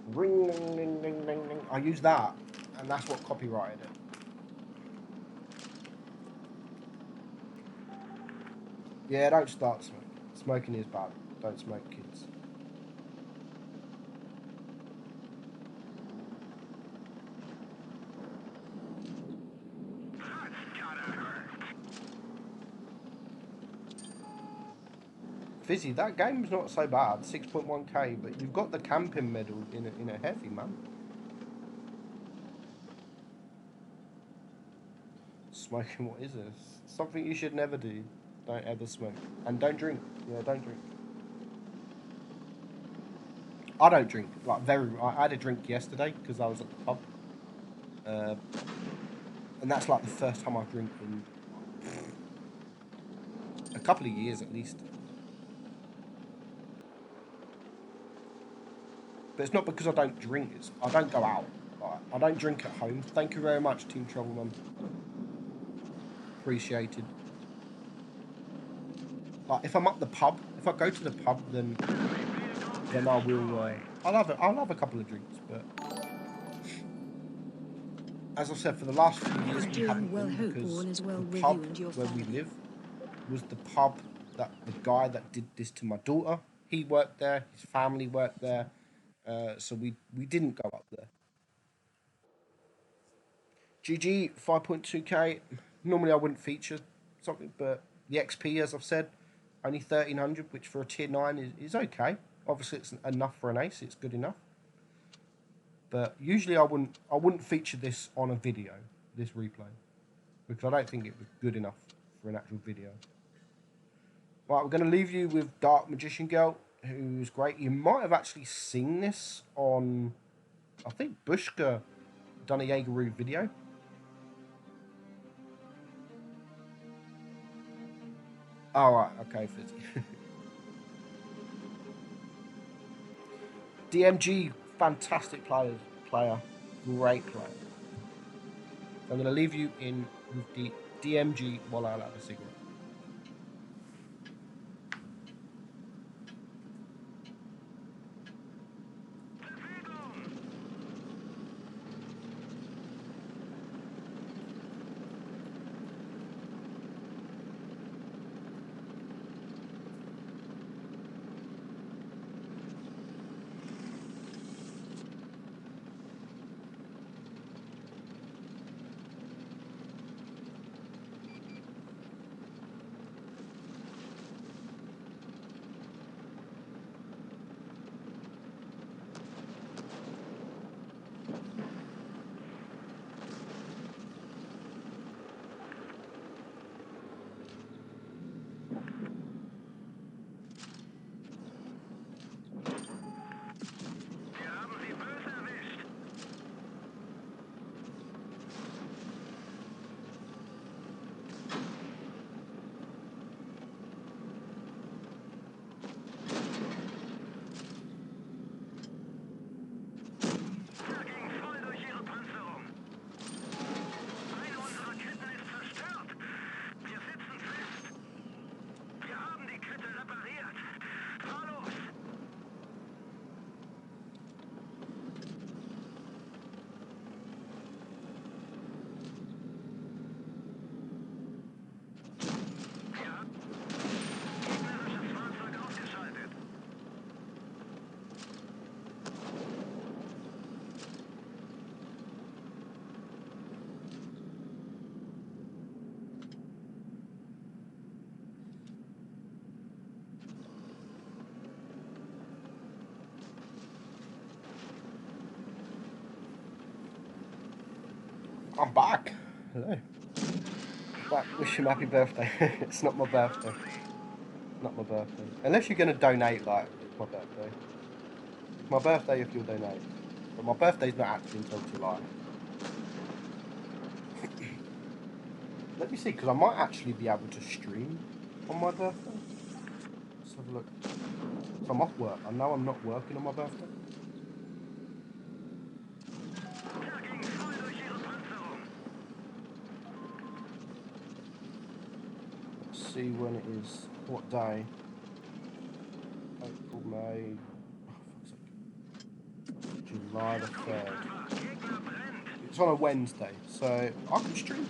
Ring, ding, ding, ding, ding, ding. I used that, and that's what copyrighted it. Yeah, don't start smoking. Smoking is bad. Don't smoke, kids. Fizzy, that game's not so bad, 6.1k, but you've got the camping medal in a heavy, man. Smoking, what is this? Something you should never do. Don't ever smoke. And don't drink. Yeah, don't drink. I don't drink. Like, I had a drink yesterday because I was at the pub. And that's like the first time I've drank in a couple of years at least. But it's not because I don't drink, it's I don't go out. Like, I don't drink at home. Thank you very much, Team Troubleman. Appreciated. Like, if I'm at the pub, if I go to the pub, then I will. I'll have a couple of drinks, but as I said, for the last few years we haven't been because the pub where we live was the pub that the guy that did this to my daughter. He worked there. His family worked there. So we didn't go up there. GG 5.2k. Normally I wouldn't feature something, but the XP, as I've said, only 1300, which for a tier 9 is okay. Obviously it's enough for an ace. It's good enough. But usually I wouldn't feature this on a video, this replay, because I don't think it was good enough for an actual video. Right, we're going to leave you with Dark Magician Girl, who's great. You might have actually seen this on, I think Bushka done a Jaegeroo video. Oh, right, okay, Fizzy. DMG, fantastic player, great player. I'm going to leave you in with the DMG while I have a cigarette. I'm back. Hello. Back. Wish him happy birthday. It's not my birthday. Not my birthday. Unless you're going to donate, like, it's my birthday. It's my birthday if you'll donate. But my birthday's not actually until July. Let me see, because I might actually be able to stream on my birthday. Let's have a look. So I'm off work. I know I'm not working on my birthday. See when it is, what day. April, May, July the 3rd. It's on a Wednesday, so I can stream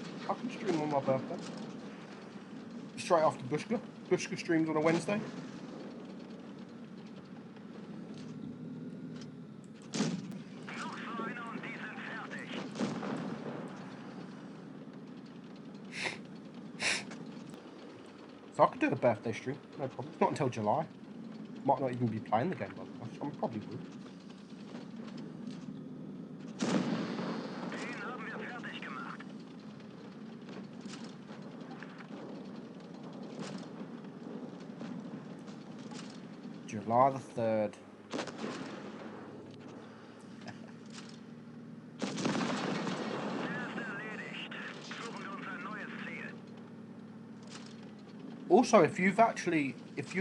on my birthday. Straight after Bushka. Bushka streams on a Wednesday. So I could do a birthday stream, no problem. It's not until July. Might not even be playing the game, but I probably will. Den haben wir fertig gemacht. July the 3rd. Erst erledigt. Suchen wir uns ein neues Ziel. Also, if you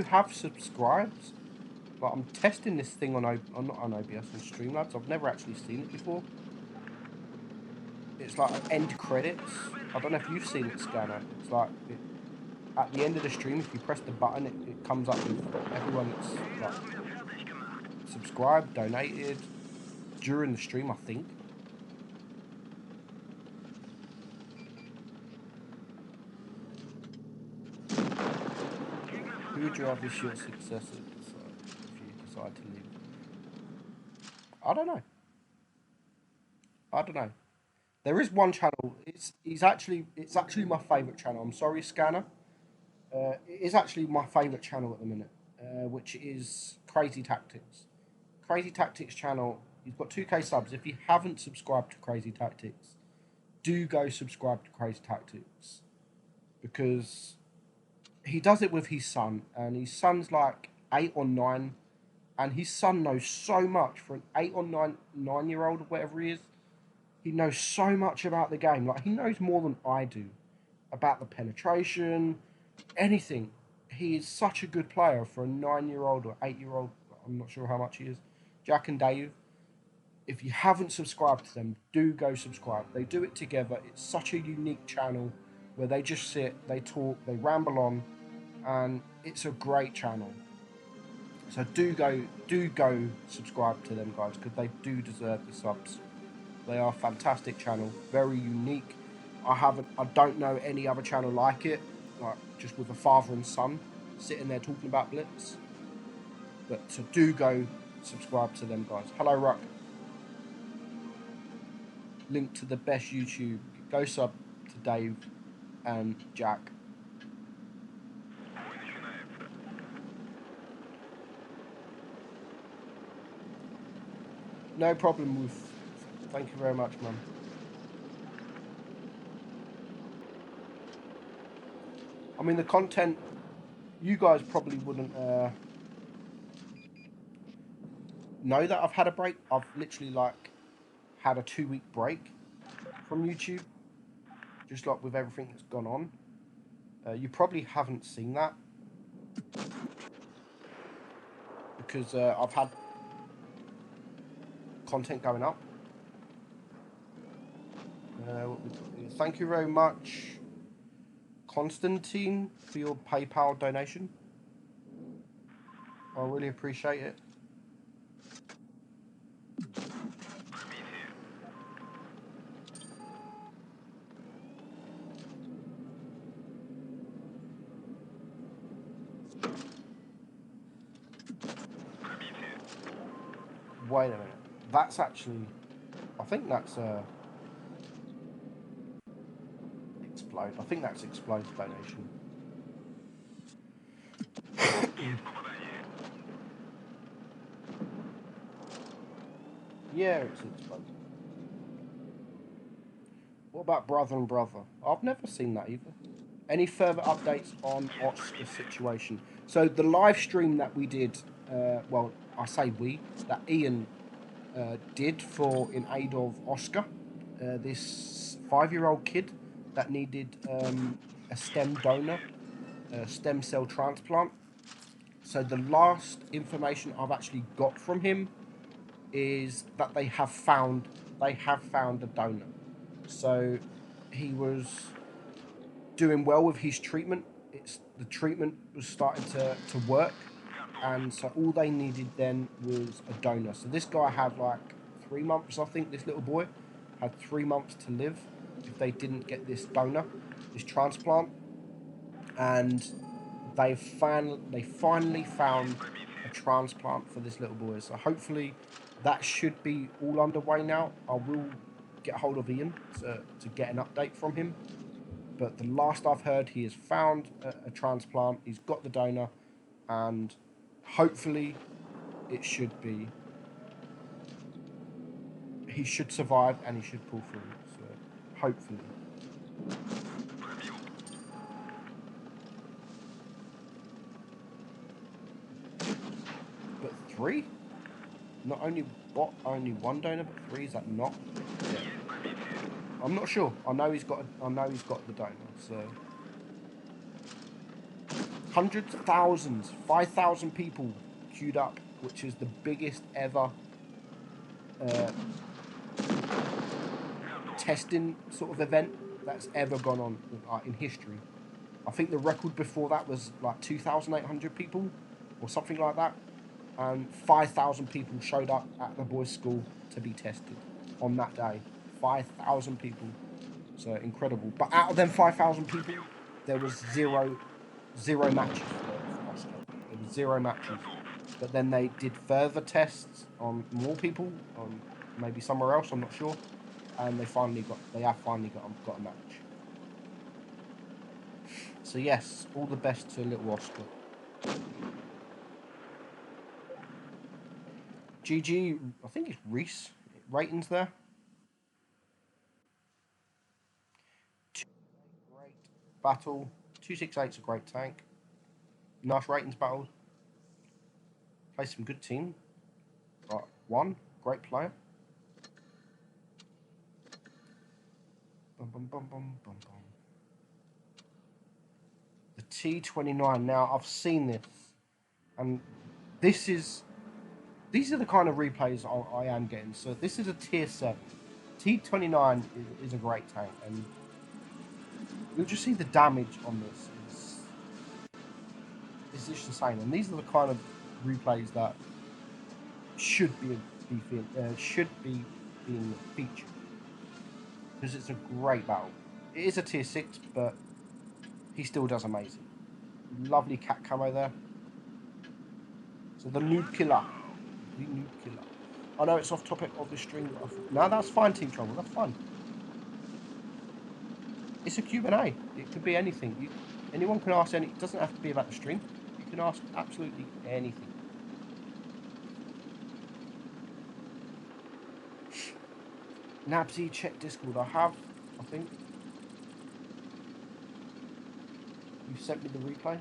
have subscribed, like I'm testing this thing on not on OBS, on Streamlabs. I've never actually seen it before. It's like end credits. I don't know if you've seen it, Scanner. It's like at the end of the stream, if you press the button, it comes up with everyone that's like subscribed, donated during the stream, I think. Who would you have as your successor if you decide to leave? I don't know. There is one channel. It's actually my favourite channel. I'm sorry, Scanner. It is actually my favourite channel at the minute, which is Crazy Tactics. Crazy Tactics channel. He's got 2K subs. If you haven't subscribed to Crazy Tactics, do go subscribe to Crazy Tactics, because he does it with his son, and his son's like 8 or 9, and his son knows so much for an 8 or 9-year-old or whatever he is. He knows so much about the game. Like, he knows more than I do about the penetration, anything. He is such a good player for a 9-year-old or 8-year-old. I'm not sure how much he is. Jack and Dave. If you haven't subscribed to them, do go subscribe. They do it together. It's such a unique channel where they just sit, they talk, they ramble on, and it's a great channel. So do go subscribe to them, guys, because they do deserve the subs. They are a fantastic channel, very unique. I don't know any other channel like it, like just with a father and son sitting there talking about Blitz. But so do go subscribe to them, guys. Hello, Ruck. Link to the best YouTube. Go sub to Dave and Jack. No problem with. Thank you very much, man. I mean, the content, you guys probably wouldn't know that I've had a break. I've literally like had a 2-week break from YouTube, just like with everything that's gone on. You probably haven't seen that because I've had content going up. Thank you very much, Constantine, for your PayPal donation. I really appreciate it. Wait a minute. That's actually, I think that's Explode. I think that's Explode's donation. Yeah, it's Explode. What about Brother and Brother? I've never seen that either. Any further updates on Oscar's situation? So the live stream that we did, well, I say we, that Ian did for in aid of Oscar, this 5-year-old kid that needed a stem donor, a stem cell transplant. So the last information I've actually got from him is that they have found a donor. So he was doing well with his treatment. The treatment was starting to work, and so all they needed then was a donor. So this guy had like 3 months, I think. This little boy had 3 months to live if they didn't get this donor, this transplant, and they finally found a transplant for this little boy. So hopefully that should be all underway now. I will get hold of Ian to get an update from him. But the last I've heard, he has found a transplant. He's got the donor, and hopefully, it should be. He should survive, and he should pull through. So hopefully. But 3? Not only only one donor, but 3, is that not? Yeah. I'm not sure. I know he's got the donor. So hundreds, thousands, 5,000 people queued up, which is the biggest ever testing sort of event that's ever gone on in history. I think the record before that was like 2,800 people or something like that. And 5,000 people showed up at the boys' school to be tested on that day. 5,000 people. So incredible. But out of them 5,000 people, there was zero matches for Oscar. There was 0 matches. But then they did further tests on more people, on maybe somewhere else, I'm not sure. And they have finally got a match. So yes, all the best to little Oscar. GG, I think it's Reese ratings there. Great battle. 268's a great tank. Nice ratings battle. Play some good team. Right, 1, great player. Bum, bum, bum, bum, bum, bum. The T29. Now I've seen this, and these are the kind of replays I am getting. So this is a tier 7. T29 is a great tank, and you'll just see the damage on this is just insane. And these are the kind of replays that should be being featured, because it's a great battle. It is a tier 6, but he still does amazing. Lovely cat camo there. So the noob killer. I know it's off topic of the stream. No, that's fine, Team Trouble. That's fine. It's a Q&A. It could be anything. Anyone can ask any. It doesn't have to be about the stream. You can ask absolutely anything. Nabsy, check Discord. I think. You sent me the replay.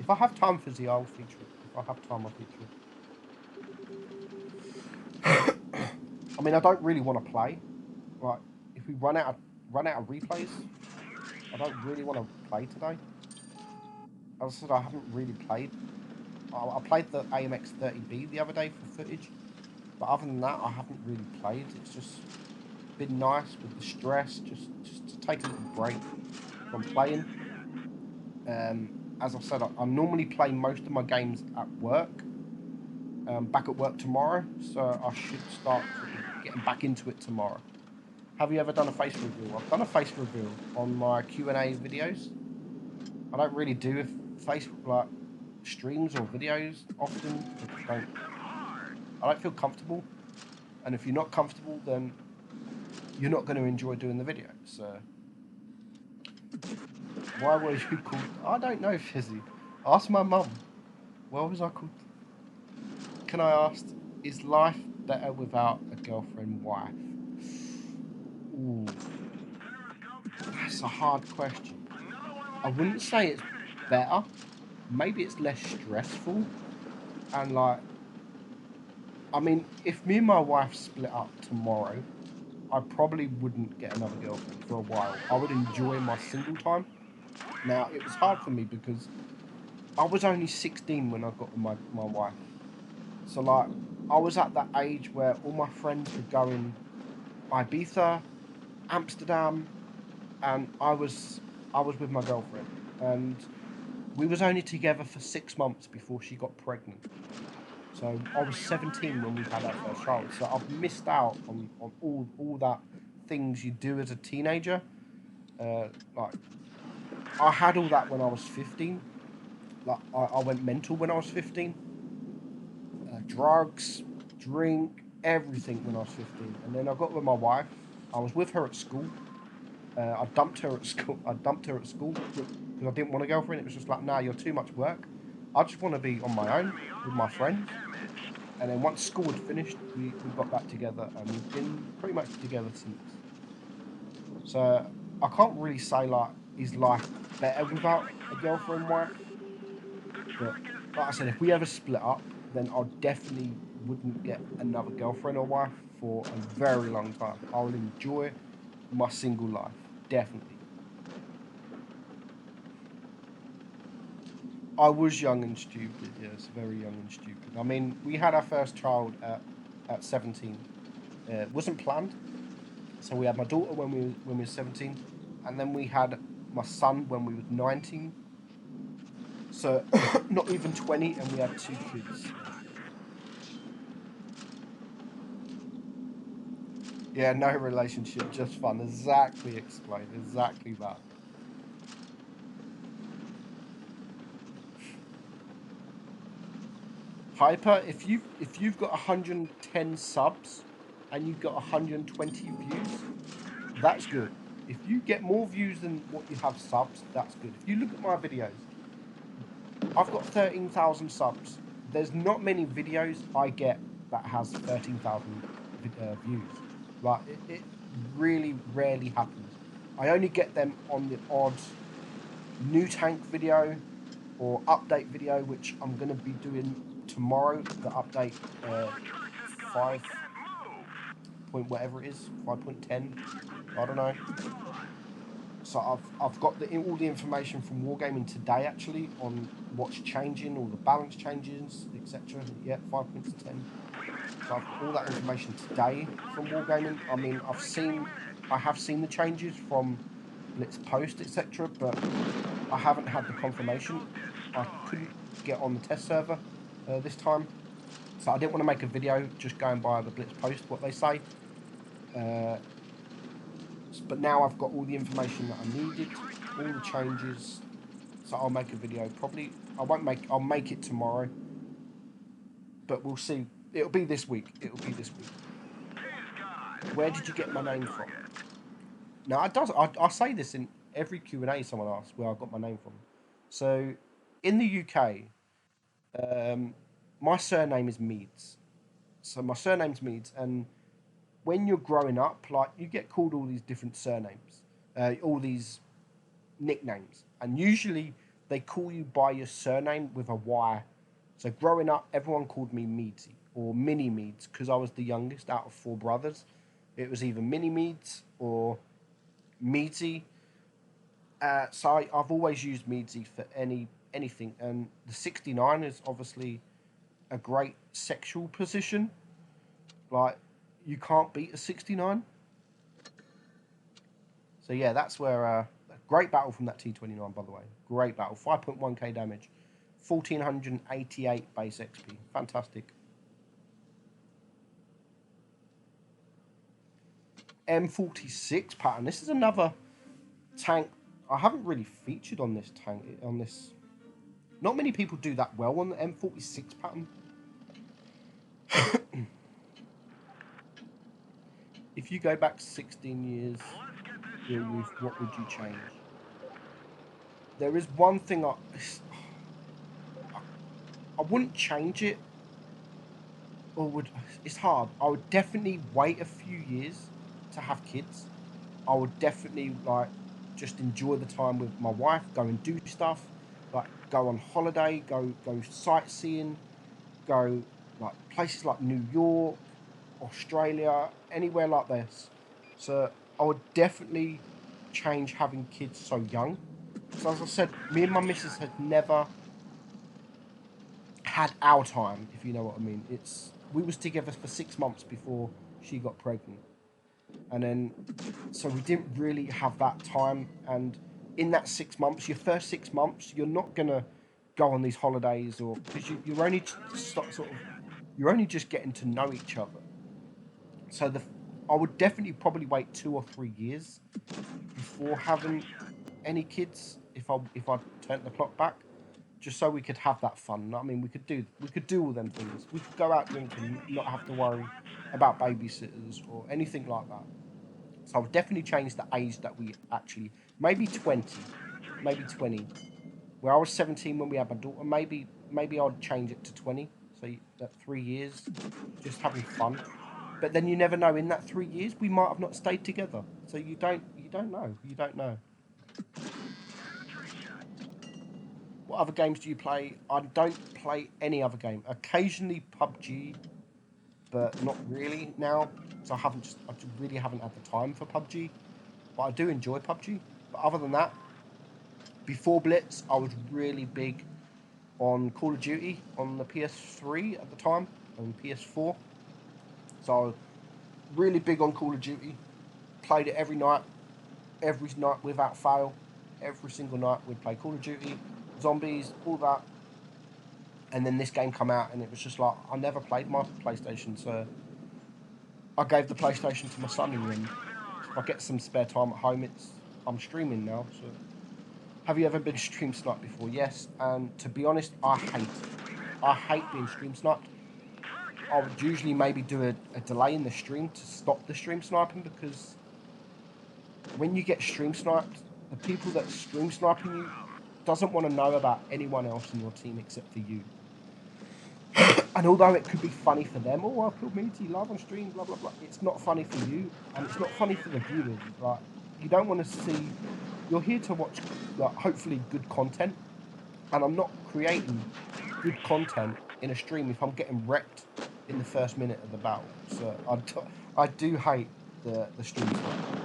If I have time, Fizzy, I'll feature it. If I have time, I'll feature it. I mean, I don't really want to play. Like, if we run out of replays, I don't really want to play today. As I said, I haven't really played. I played the AMX 30B the other day for footage, but other than that, I haven't really played. It's just been nice with the stress, just to take a little break from playing. As I said, I normally play most of my games at work. Back at work tomorrow, so I should start getting back into it tomorrow. Have you ever done a face reveal? I've done a face reveal on my Q&A videos. I don't really do face streams or videos often. I don't feel comfortable, and if you're not comfortable, then you're not going to enjoy doing the video. So why were you called? I don't know, Fizzy. Ask my mum. Why was I called? Can I ask, is life better without a girlfriend, wife? Ooh, that's a hard question. I wouldn't say it's better. Maybe it's less stressful. And like, I mean, if me and my wife split up tomorrow, I probably wouldn't get another girlfriend for a while. I would enjoy my single time. Now, it was hard for me because I was only 16 when I got with my wife. So like, I was at that age where all my friends were going Ibiza, Amsterdam, and I was with my girlfriend, and we was only together for 6 months before she got pregnant. So I was 17 when we had our first child. So I've missed out on all that things you do as a teenager. Like, I had all that when I was 15. Like, I went mental when I was 15. Drugs, drink, everything when I was 15. And then I got with my wife. I was with her at school. I dumped her at school. Because I didn't want a girlfriend. It was just like, nah, you're too much work. I just want to be on my own with my friends. And then once school had finished, we got back together, and we've been pretty much together since. So I can't really say like is life better without a girlfriend, wife. But like I said, if we ever split up, then I definitely wouldn't get another girlfriend or wife for a very long time. I will enjoy my single life, definitely. I was young and stupid, yes, very young and stupid. I mean, we had our first child at 17. It wasn't planned. So we had my daughter when we were 17, and then we had my son when we were 19. So not even 20, and we had 2 kids. Yeah, no relationship, just fun. Exactly explained. Exactly that. Hyper, if you've got 110 subs and you've got 120 views, that's good. If you get more views than what you have subs, that's good. If you look at my videos, I've got 13,000 subs. There's not many videos I get that has 13,000 views. Like, it really rarely happens. I only get them on the odd new tank video or update video, which I'm going to be doing tomorrow. The update 5 point whatever it is, 5.10. I don't know. So I've got all the information from Wargaming today actually on what's changing, all the balance changes, etc. Yeah, 5.10. So I've got all that information today from Wargaming. I mean, I have seen the changes from Blitz post, etc. But I haven't had the confirmation. I couldn't get on the test server this time, so I didn't want to make a video just going by the Blitz post what they say. But now I've got all the information that I needed, all the changes, so I'll make a video. Probably I'll make it tomorrow, but we'll see. It'll be this week. Where did you get my name from? Now I say this in every Q&A someone asks where I got my name from. So in the UK, my surname is Meads. So my surname's Meads, and when you're growing up, like, you get called all these different surnames, all these nicknames, and usually they call you by your surname with a Y. So growing up, everyone called me Meadsy or Mini Meads because I was the youngest out of 4 brothers. It was either Mini Meads or Meadsy. So I've always used Meadsy for anything, and the 69 is obviously a great sexual position. Like, you can't beat a 69. So yeah, that's where a great battle from that T29, by the way. Great battle. 5.1k damage. 1488 base XP. Fantastic. M46 pattern. This is another tank I haven't really featured on this tank. Not many people do that well on the M46 pattern. If you go back 16 years, Ruth, what would you change? There is one thing I wouldn't change it, it's hard. I would definitely wait a few years to have kids. I would definitely, like, just enjoy the time with my wife, go and do stuff, like go on holiday, go sightseeing, go like places like New York, Australia, anywhere like this. So I would definitely change having kids so young. So as I said, me and my missus had never had our time, if you know what I mean. We was together for 6 months before she got pregnant. And then, so we didn't really have that time. And in that 6 months, your first 6 months, you're not gonna go on these holidays, or because you're only you're only just getting to know each other. So I would definitely probably wait 2 or 3 years before having any kids if I turned the clock back, just so we could have that fun. I mean, we could do all them things. We could go out drinking, not have to worry about babysitters or anything like that. So I've definitely changed the age that we actually, maybe 20, maybe 20. Where I was 17 when we had my daughter, maybe I'd change it to 20. So that 3 years, just having fun. But then you never know. In that 3 years, we might have not stayed together. So you don't know. What other games do you play? I don't play any other game. Occasionally PUBG, but not really now. So I just really haven't had the time for PUBG. But I do enjoy PUBG. But other than that, before Blitz, I was really big on Call of Duty on the PS3 at the time and PS4. So I was really big on Call of Duty. Played it every night without fail. Every single night we'd play Call of Duty, zombies, all that. And then this game come out and it was just like, I never played my PlayStation, so I gave the PlayStation to my son in the end. If I get some spare time at home, I'm streaming now. So, have you ever been stream sniped before? Yes, and to be honest, I hate being stream sniped. I would usually maybe do a delay in the stream to stop the stream sniping, because when you get stream sniped, the people that stream sniping you doesn't want to know about anyone else in your team except for you. And although it could be funny for them, oh, I killed Meadsy live on stream, blah, blah, blah, it's not funny for you, and it's not funny for the viewers. Like, you don't want to see, you're here to watch, like, hopefully good content, and I'm not creating good content in a stream if I'm getting wrecked in the first minute of the battle. So I do hate the stream sniping.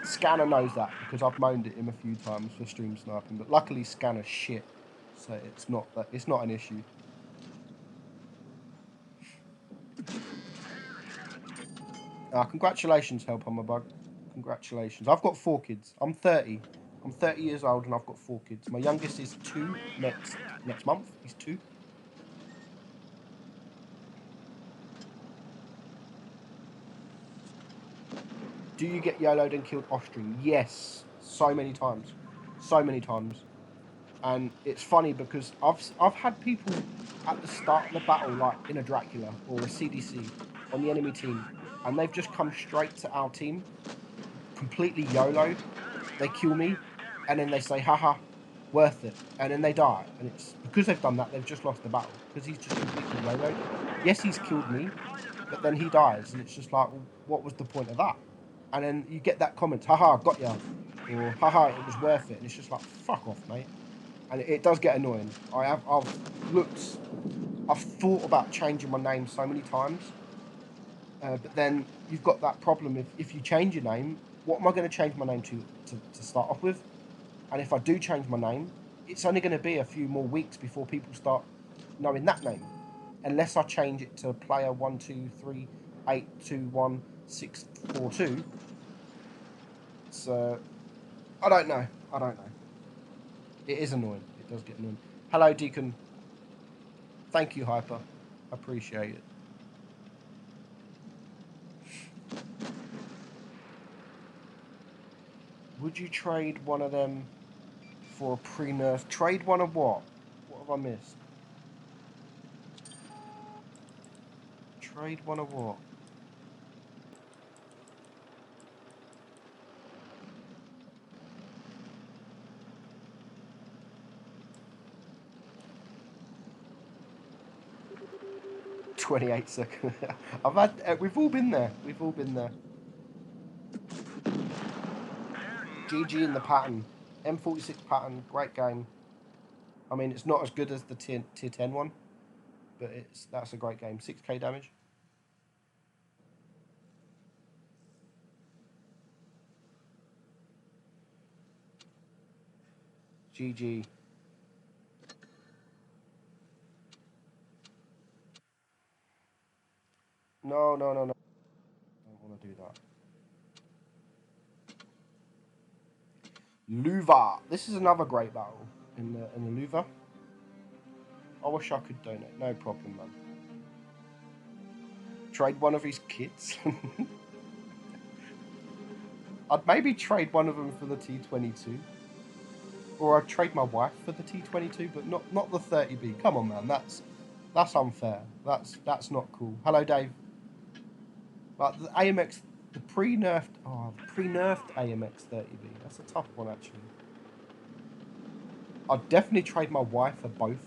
Scanner knows that, because I've moaned at him a few times for stream sniping, but luckily Scanner's shit, so it's not an issue. Congratulations, Help on my bug. Congratulations. I've got 4 kids. I'm 30. I'm 30 years old and I've got 4 kids. My youngest is 2 next month. He's 2. Do you get YOLO'd and killed off stream? Yes. So many times. So many times. And it's funny because I've had people at the start of the battle, like in a Dracula or a CDC on the enemy team, and they've just come straight to our team, completely YOLO. They kill me, and then they say, haha, worth it, and then they die. And it's because they've done that, they've just lost the battle, because he's just completely YOLO. Yes, he's killed me, but then he dies, and it's just like, well, what was the point of that? And then you get that comment, haha, got ya, or haha, it was worth it, and it's just like, fuck off, mate. And it does get annoying. I've thought about changing my name so many times, but then you've got that problem. If you change your name, what am I going to change my name to start off with? And if I do change my name, it's only going to be a few more weeks before people start knowing that name, unless I change it to player 123821642. So I don't know. It is annoying. It does get annoying. Hello, Deacon. Thank you, Hyper. Appreciate it. Would you trade one of them for a pre-nerf? Trade one of what? What have I missed? Trade one of what? "28 seconds." We've all been there. GG in the pattern. M46 pattern, great game. I mean, it's not as good as the tier 10 one, but that's a great game. 6k damage. GG. No. I don't want to do that. Luva. This is another great battle in the Luva. I wish I could donate. No problem, man. Trade one of his kids. I'd maybe trade one of them for the T22. Or I'd trade my wife for the T22, but not the 30B. Come on, man. That's unfair. That's not cool. Hello, Dave. Like the AMX, the pre-nerfed AMX 30B. That's a tough one actually. I'd definitely trade my wife for both.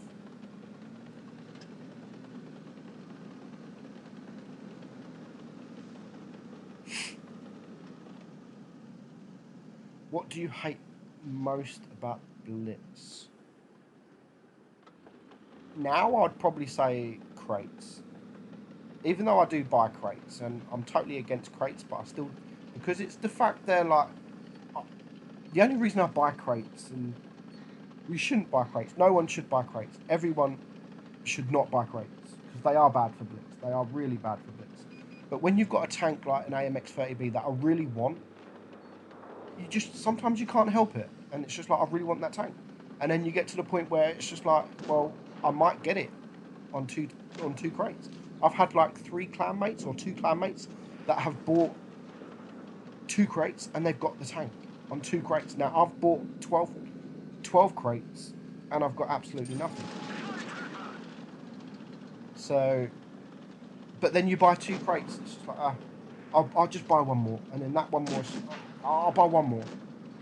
What do you hate most about Blitz? Now I'd probably say crates. Even though I do buy crates, and I'm totally against crates, but I still, because it's the fact they're like, the only reason I buy crates, and we shouldn't buy crates, no one should buy crates, everyone should not buy crates, because they are bad for Blitz, they are really bad for Blitz. But when you've got a tank like an AMX 30B that I really want, you just, sometimes you can't help it, and it's just like, I really want that tank. And then you get to the point where it's just like, well, I might get it on two crates. I've had like 3 clanmates or 2 clanmates that have bought 2 crates and they've got the tank on 2 crates. Now I've bought 12 crates and I've got absolutely nothing. So, but then you buy 2 crates. It's just like, I'll just buy one more, and then that one more, I'll buy one more,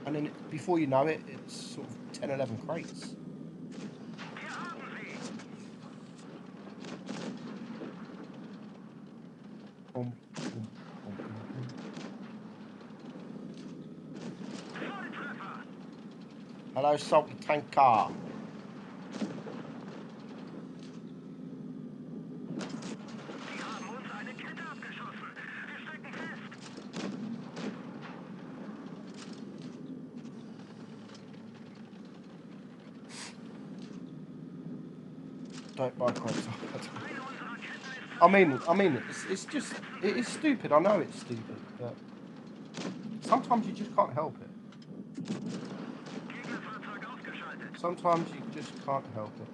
and then before you know it, it's sort of 10, 11 crates. Hello, Salty Tanker. Don't buy crates. I mean, it's just, it is stupid. I know it's stupid, but sometimes you just can't help it. Sometimes you just can't help it.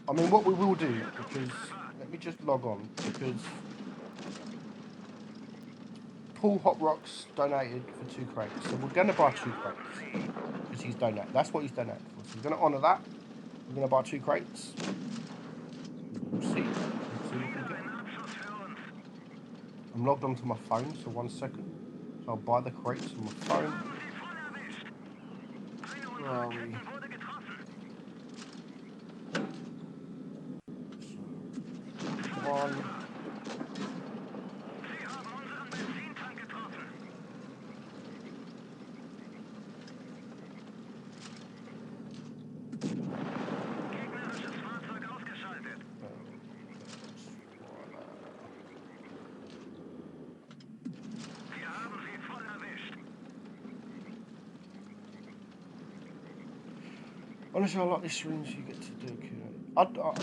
I mean, what we will do, because, let me just log on, because Paul Hot Rocks donated for 2 crates, so we're going to buy 2 crates, because he's donated, that's what he's donated for, so we're going to honour that, we're going to buy 2 crates, we'll see what we can get. I'm logged onto my phone, so 1 second, so I'll buy the crates on my phone. Where are we? One. Honestly, I like these streams you get to do.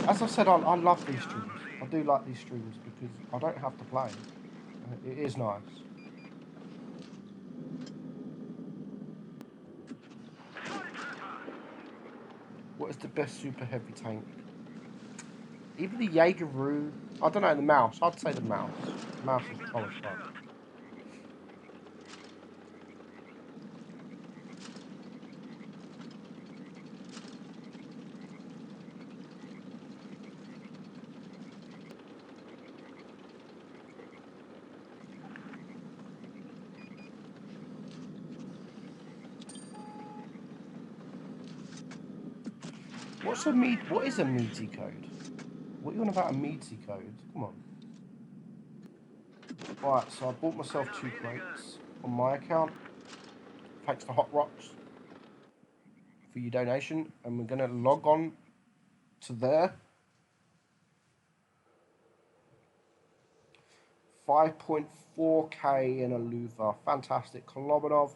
As I said, I love these streams. I do like these streams because I don't have to play. It is nice. What is the best super heavy tank? Either the Jaegeru, I don't know, the mouse. I'd say the mouse. The mouse is cool as fuck. What is a Meadsy code? What are you on about a Meadsy code? Come on. Right, so I bought myself 2 crates on my account. Thanks to Hot Rocks for your donation. And we're going to log on to there. 5.4k in a Luva. Fantastic. Kolobanov,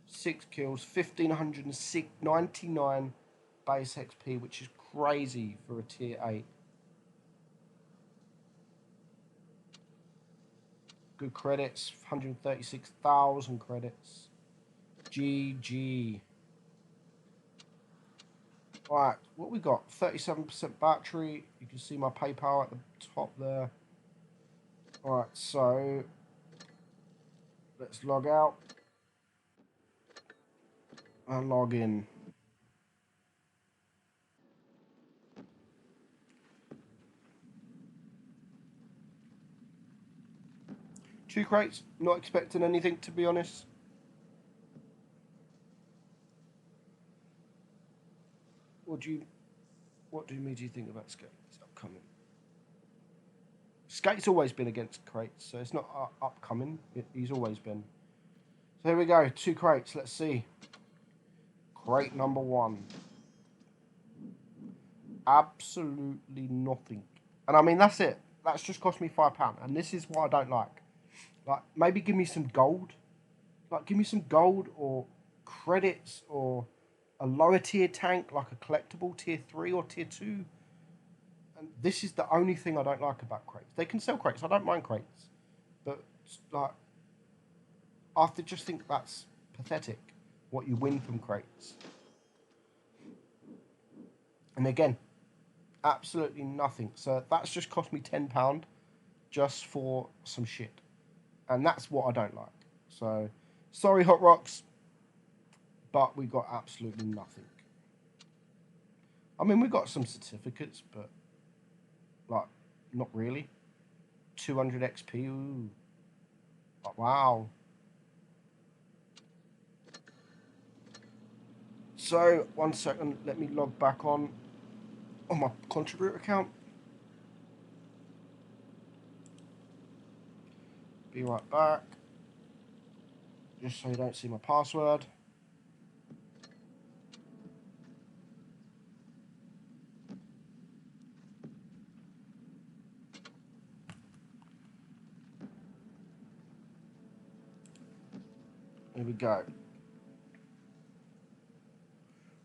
6 kills, 1,599 base XP, which is crazy for a tier 8. Good credits, 136,000 credits. GG. Right, what we got? 37% battery. You can see my PayPal at the top there. Alright, so let's log out. and log in. Two crates, not expecting anything to be honest. What do you think about Skate's upcoming? Skate's always been against crates, so it's not upcoming. He's always been. So here we go, 2 crates. Let's see. Crate number 1. Absolutely nothing. And I mean, that's it. That's just cost me £5. And this is what I don't like. Like, maybe give me some gold. Like, give me some gold or credits or a lower tier tank, like a collectible tier 3 or tier 2. And this is the only thing I don't like about crates. They can sell crates. I don't mind crates. But, like, I just think that's pathetic, what you win from crates. And again, absolutely nothing. So that's just cost me £10 just for some shit. And that's what I don't like. So, sorry, Hot Rocks, but we got absolutely nothing. I mean, we got some certificates, but, like, not really. 200 XP, ooh. Like, wow. So, 1 second, let me log back on my contributor account. Be right back. Just so you don't see my password. Here we go.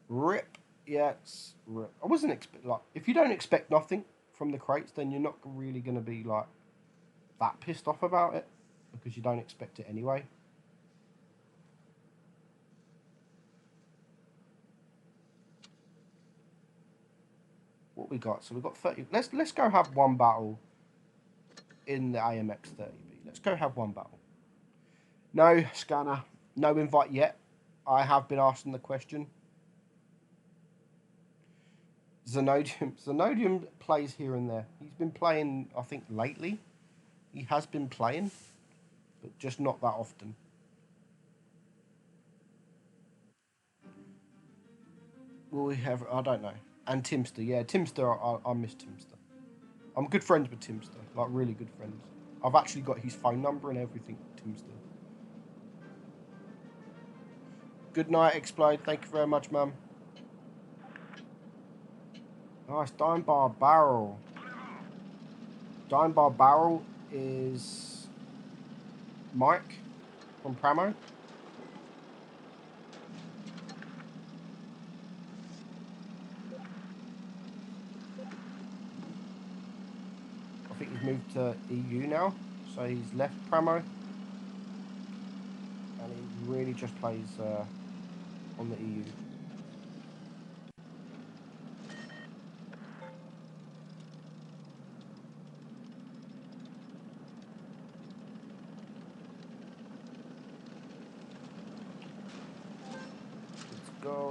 Rip. Yeah, it's rip. I wasn't like, if you don't expect nothing from the crates, then you're not really going to be like that pissed off about it because you don't expect it anyway. What we got? So we got 30. Let's go have one battle in the AMX 30B. Let's go have one battle. No scanner, no invite yet. I have been asking the question. Zenodium plays here and there. He's been playing, I think, lately. He has been playing, but just not that often. Will we have? I don't know. And Timster, yeah, Timster. I miss Timster. I'm good friends with Timster, like really good friends. I've actually got his phone number and everything. Timster. Good night, Explode. Thank you very much, mum. Nice, Dime Bar Barrel. Dime Bar Barrel is Mike from Pramo. I think he's moved to EU now, so he's left Pramo. And he really just plays on the EU.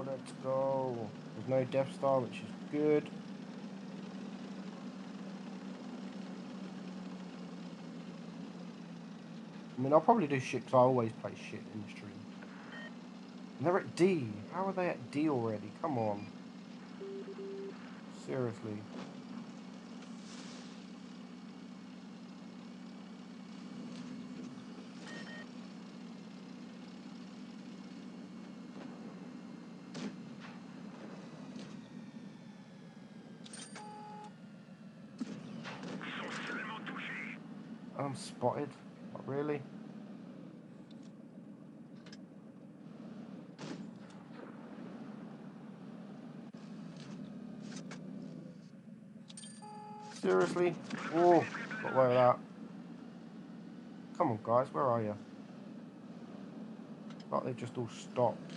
Let's go. There's no Death Star, which is good. I mean, I'll probably do shit because I always play shit in the stream. And they're at D. How are they at D already? Come on. Seriously. I'm spotted. Not really. Seriously? Oh, got away with that. Come on, guys, where are you? Like they just all stopped.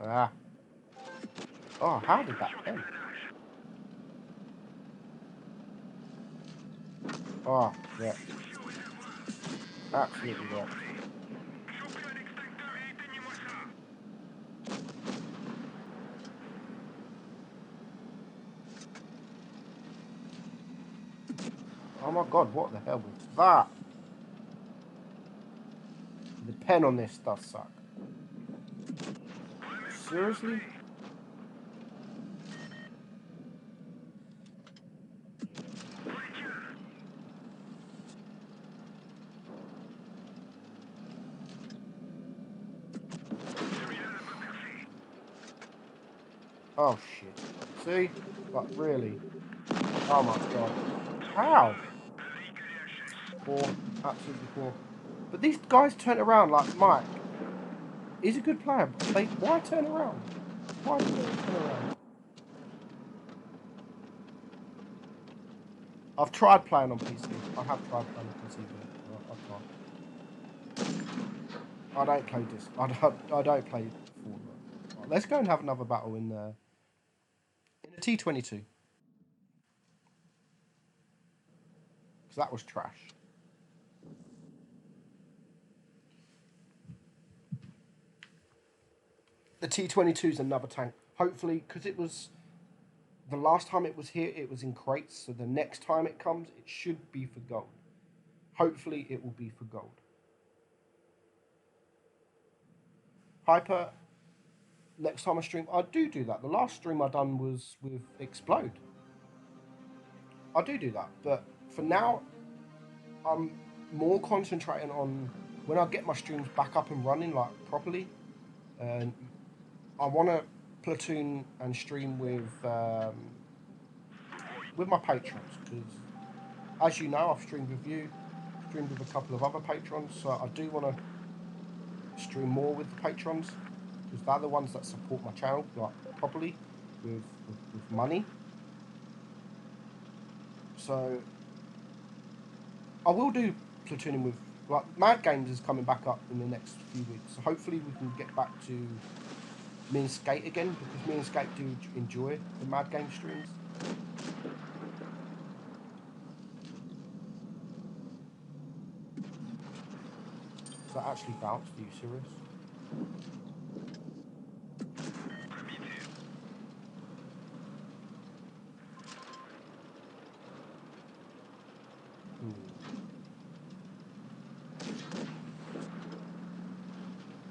Ah. Oh, how did that end? Oh, yeah. Absolutely right. Oh my god, what the hell was that? The pen on this does suck. Seriously? Oh shit. See? Like, really? Oh my god. How? Poor. Absolutely poor. But these guys turn around like Mike. He's a good player, but why turn around? Why do they turn around? I've tried playing on PC. I have tried playing on PC, but I can't. I don't play this. I don't play Fortnite. Right, let's go and have another battle in the T22. Because that was trash. The T22 is another tank. Hopefully, because it was... The last time it was here, it was in crates. So the next time it comes, it should be for gold. Hopefully, it will be for gold. Hyper, next time I stream, I do that. The last stream I done was with Explode. I do that. But for now, I'm more concentrating on when I get my streams back up and running, like, properly. And I want to platoon and stream with my patrons, because as you know, I've streamed with you, streamed with a couple of other patrons, so I do want to stream more with the patrons, because they're the ones that support my channel, like, properly, with money. So I will do platooning with, like, Mad Games is coming back up in the next few weeks, so hopefully we can get back to me and Skate again, because me and Skate do enjoy the Mad Game streams. Does that actually bounce? Are you serious?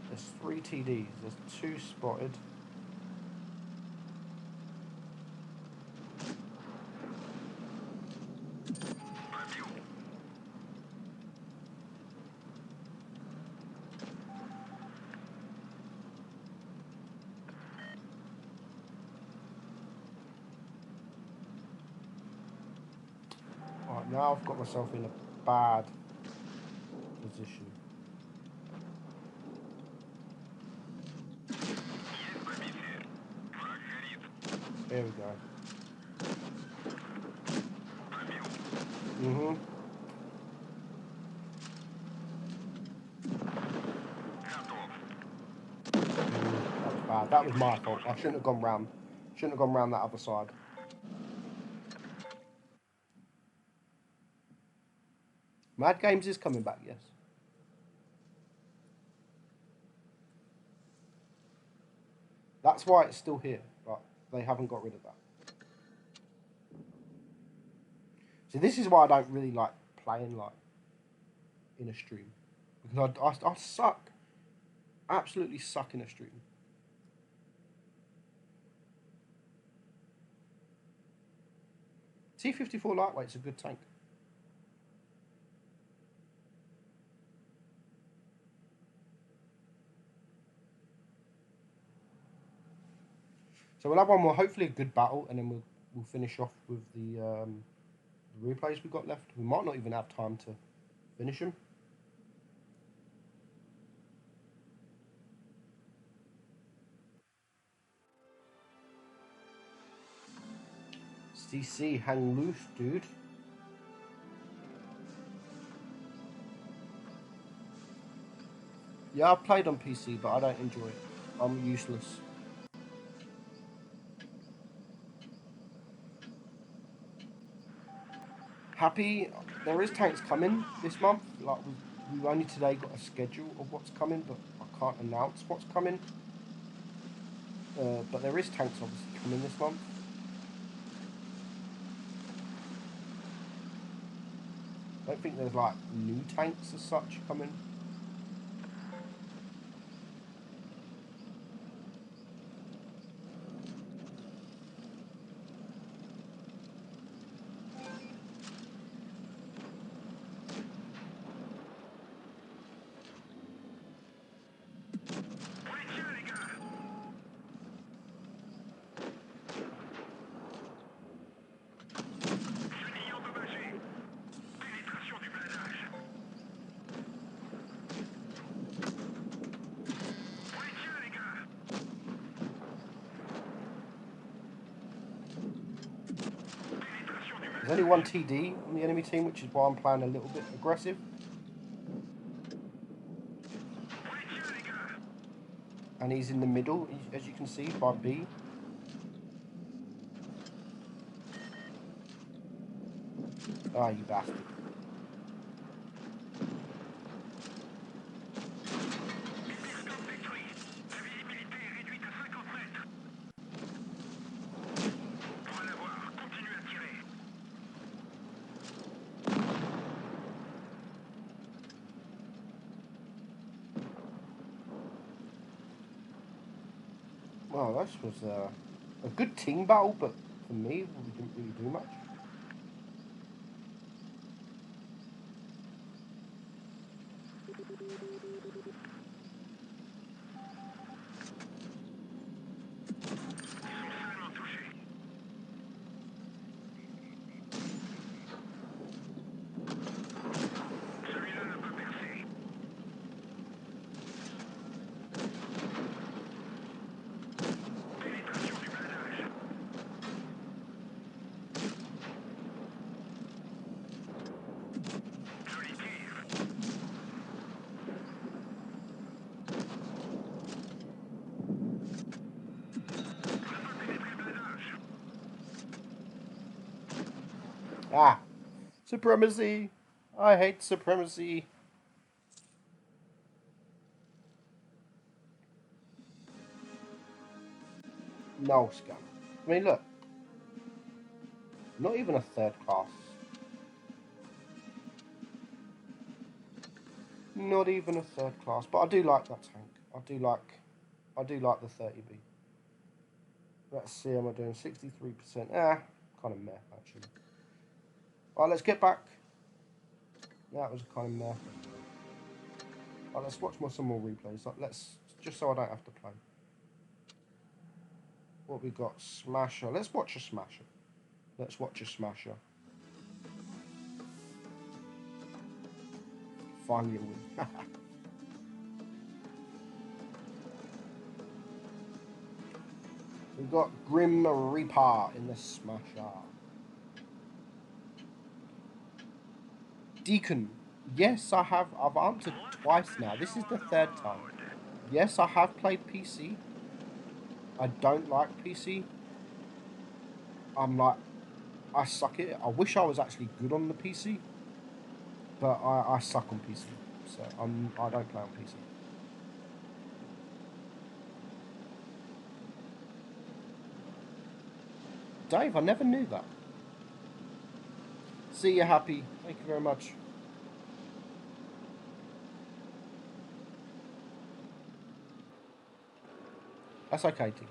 There's 3 TDs. There's 2 spotted. Alright, now I've got myself in a bad position. There we go. That was bad. That was my fault. I shouldn't have gone round. Shouldn't have gone round that other side. Mad Games is coming back, yes. That's why it's still here, but they haven't got rid of that. So this is why I don't really like playing, like, in a stream, because I suck, absolutely suck in a stream. T-54 lightweight's a good tank. So we'll have one more, hopefully a good battle, and then we'll finish off with the replays we've got left. We might not even have time to finish them. CC, hang loose, dude. Yeah, I've played on PC, but I don't enjoy it. I'm useless. Happy, there is tanks coming this month. Like we've only today got a schedule of what's coming, but I can't announce what's coming. But there is tanks obviously coming this month. I don't think there's like new tanks as such coming. There's only one TD on the enemy team, which is why I'm playing a little bit aggressive. And he's in the middle, as you can see, by B. Ah, you bastard. Well, this was a good team battle, but for me, we didn't really do much. Ah, supremacy! I hate supremacy. No scam. I mean, look. Not even a third class. Not even a third class. But I do like that tank. I do like the 30B. Let's see, am I doing 63%? Kind of meh, actually. Alright, let's get back. That was kind of meh. Alright, let's watch some more replays. Let's, just so I don't have to play. What we got? Smasher. Let's watch a Smasher. Let's watch a Smasher. Finally win. We've got Grim Reaper in the Smasher. Deacon. Yes, I have. I've answered twice now. This is the third time. Yes, I have played PC. I don't like PC. I suck at it. I wish I was actually good on the PC. But I suck on PC. So I don't play on PC. Dave, I never knew that. See you, Happy. Thank you very much. That's okay, Deacon.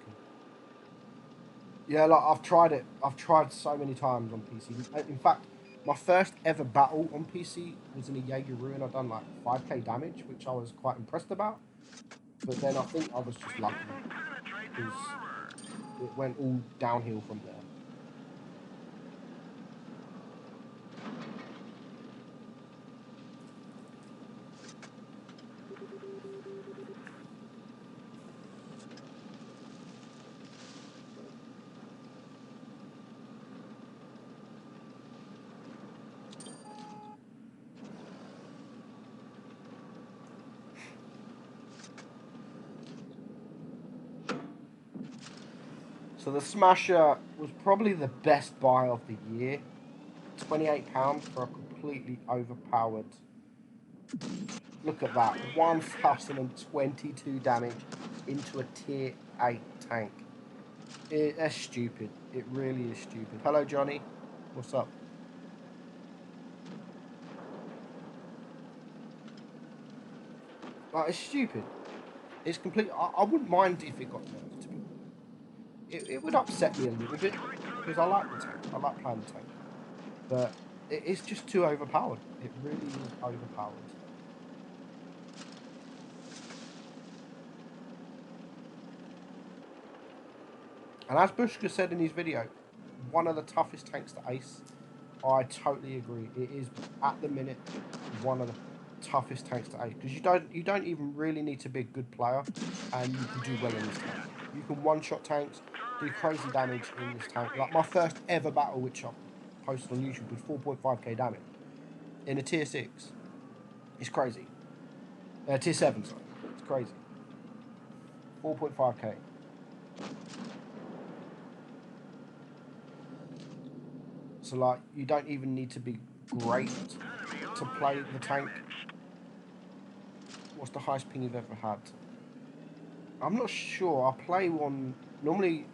Yeah, like I've tried it. I've tried so many times on PC. In fact, my first ever battle on PC was in a Jaeger and I done like 5k damage, which I was quite impressed about. But then I think I was just lucky because it went all downhill from there. So the Smasher was probably the best buy of the year. £28 for a completely overpowered. Look at that, 1022 damage into a tier 8 tank. That's stupid. It really is stupid. Hello, Johnny. What's up? Like, it's stupid. It's complete. I wouldn't mind if it got nerfed. To be honest. It would upset me a little bit because I like the tank. I like playing the tank, but it's just too overpowered. It really is overpowered. And as Bushka said in his video, one of the toughest tanks to ace. I totally agree. It is at the minute one of the toughest tanks to ace because you don't even really need to be a good player, and you can do well in this tank. You can one-shot tanks, do crazy damage in this tank. Like my first ever battle, which I posted on YouTube, with 4.5k damage in a tier 6. It's crazy. Tier 7, sorry. It's crazy. 4.5k. So, like, you don't even need to be great to play the tank. What's the highest ping you've ever had? I'm not sure. I play on normally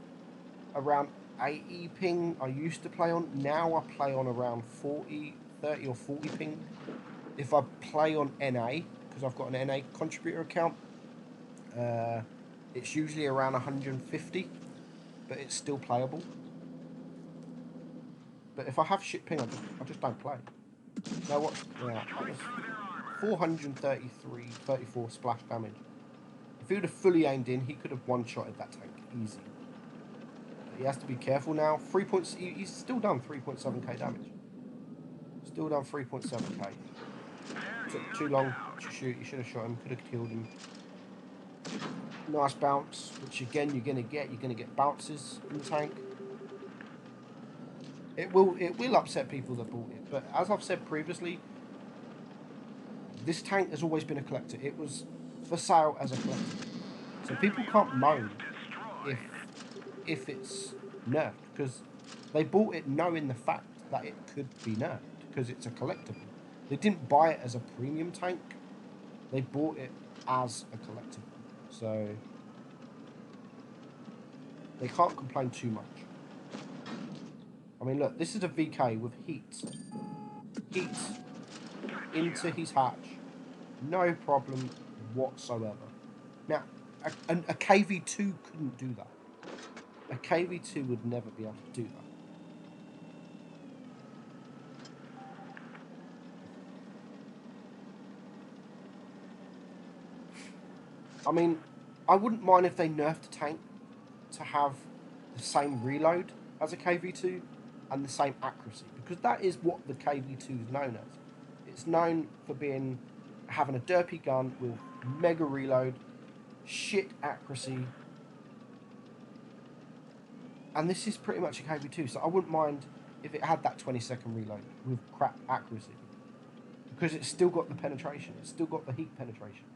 around 80 ping I used to play on. Now I play on around 30 or 40 ping. If I play on NA, because I've got an NA contributor account, it's usually around 150, but it's still playable. But if I have shit ping, I just don't play. Now what? Yeah, that was 433, 34 splash damage. If he would have fully aimed in, he could have one-shotted that tank easy. But he has to be careful now. He's still done 3.7k damage. Still done 3.7k. Took too long to shoot. You should have shot him. Could have killed him. Nice bounce, which again you're gonna get. You're gonna get bounces in the tank. It will upset people that bought it, but as I've said previously, this tank has always been a collector. It was for sale as a collector, so people can't moan if it's nerfed, because they bought it knowing the fact that it could be nerfed because it's a collectible. They didn't buy it as a premium tank; they bought it as a collectible, so they can't complain too much. I mean, look, this is a VK with heat into his hatch, no problem whatsoever. Now, a KV2 couldn't do that. A KV2 would never be able to do that. I mean, I wouldn't mind if they nerfed the tank to have the same reload as a KV2 and the same accuracy, because that is what the KV2 is known as. It's known for having a derpy gun with mega reload, shit accuracy, and this is pretty much a KV2, so I wouldn't mind if it had that 20-second reload with crap accuracy, because it's still got the penetration, it's still got the heat penetration.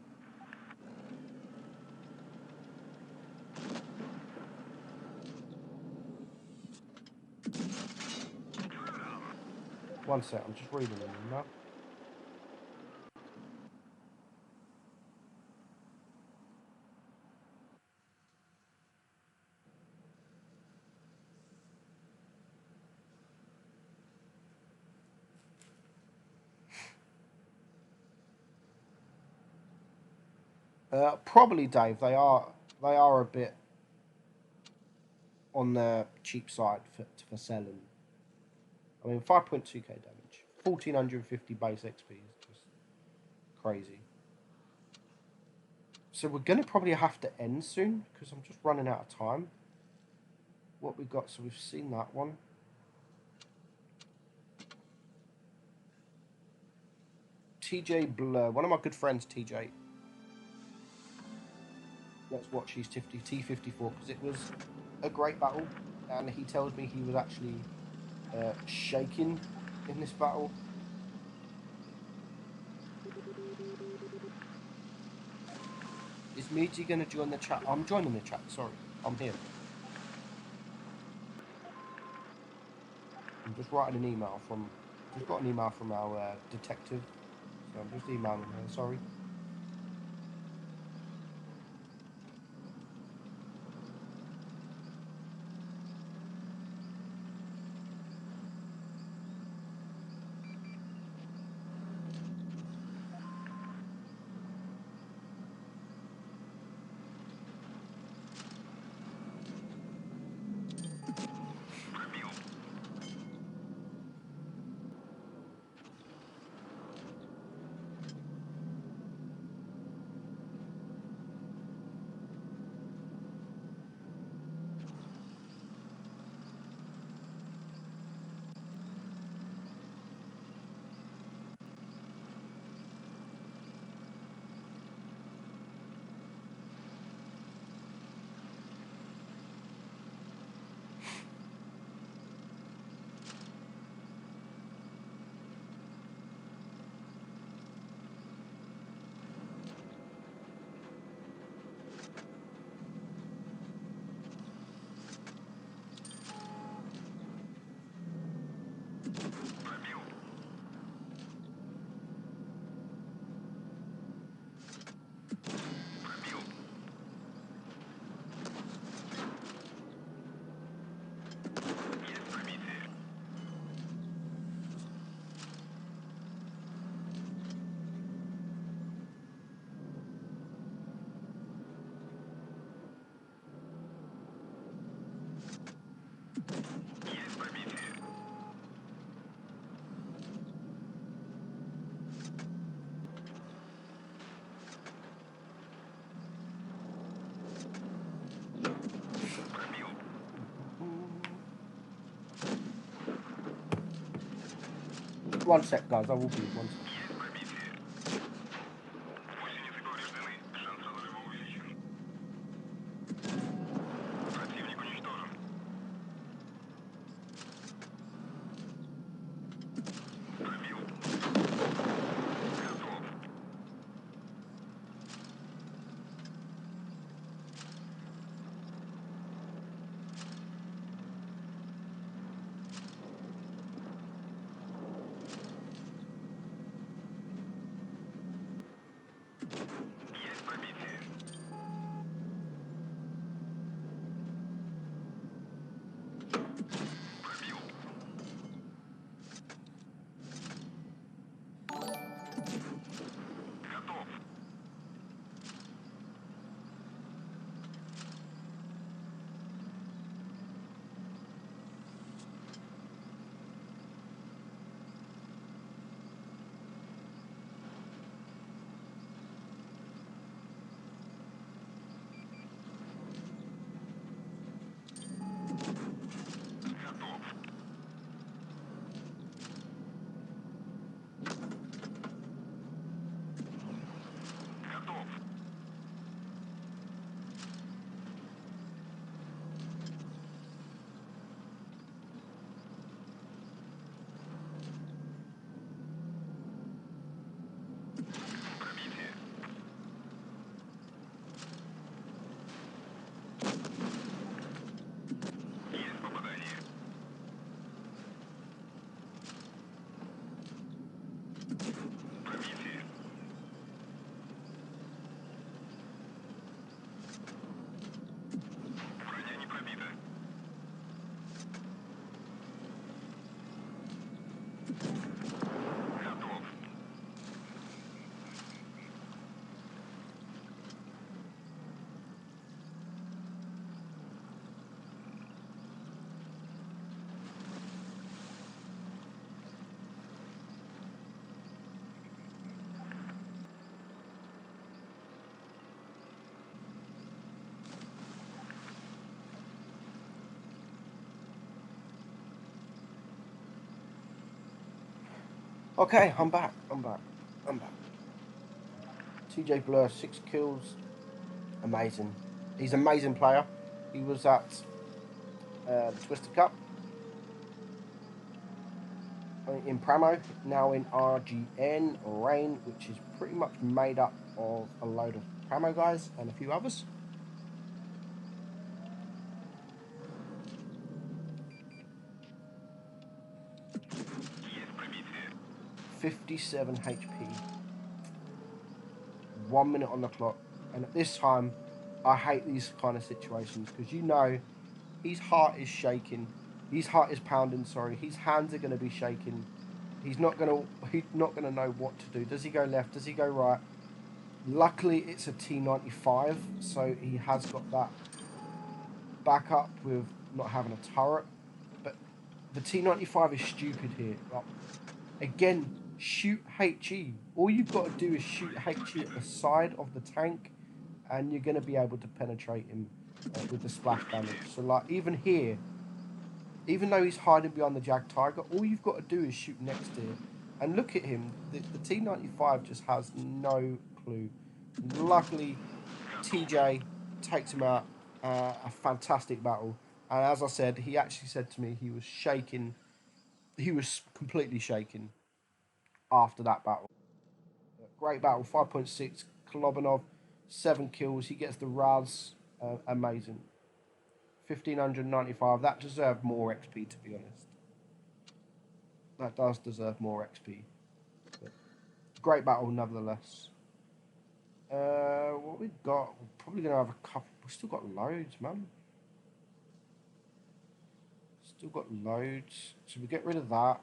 One sec, I'm just reading them now. Probably, Dave. They are a bit on the cheap side for selling. I mean, 5.2k damage, 1450 base XP is just crazy. So we're gonna probably have to end soon because I'm just running out of time. What we got? So we've seen that one. TJ Blur, one of my good friends, TJ. Let's watch his T54 because it was a great battle, and he tells me he was actually shaking in this battle. Is Meadsy going to join the chat? I'm joining the chat, sorry. I'm here. I'm just writing an email from. Just got an email from our detective, so I'm just emailing her. Sorry. One sec, guys. I will be one sec. Гусеницы повреждены. Шанс разрыва увеличен. Противник уничтожен. Пробил. Готов. Есть пробитие. Пробил. Готов. Готов. Готов. Пробитие. Есть попадание. Пробитие. Броня не пробита. Готов. Okay, I'm back. I'm back. I'm back. TJ Blur, 6 kills. Amazing. He's an amazing player. He was at the Twister Cup in Pramo, now in RGN, Rain, which is pretty much made up of a load of Pramo guys and a few others. 57 HP. 1 minute on the clock. And at this time, I hate these kind of situations because you know his heart is shaking. His heart is pounding, sorry. His hands are going to be shaking. He's not going to know what to do. Does he go left? Does he go right? Luckily, it's a T95, so he has got that backup with not having a turret. But the T95 is stupid here. Like, again, shoot HE. All you've got to do is shoot HE at the side of the tank, and you're going to be able to penetrate him with the splash damage. So, like, even here, even though he's hiding behind the Jag Tiger, all you've got to do is shoot next to him. And look at him. The T95 just has no clue. Luckily, TJ takes him out. A fantastic battle. And as I said, he actually said to me he was shaking. He was completely shaking after that battle. Great battle. 5.6. Kolobanov, 7 kills. He gets the Raz. Amazing. 1595. That deserved more XP, to be honest. That does deserve more XP. But great battle, nevertheless. What we got? We're probably going to have a couple. We've still got loads, man. Still got loads. So we get rid of that.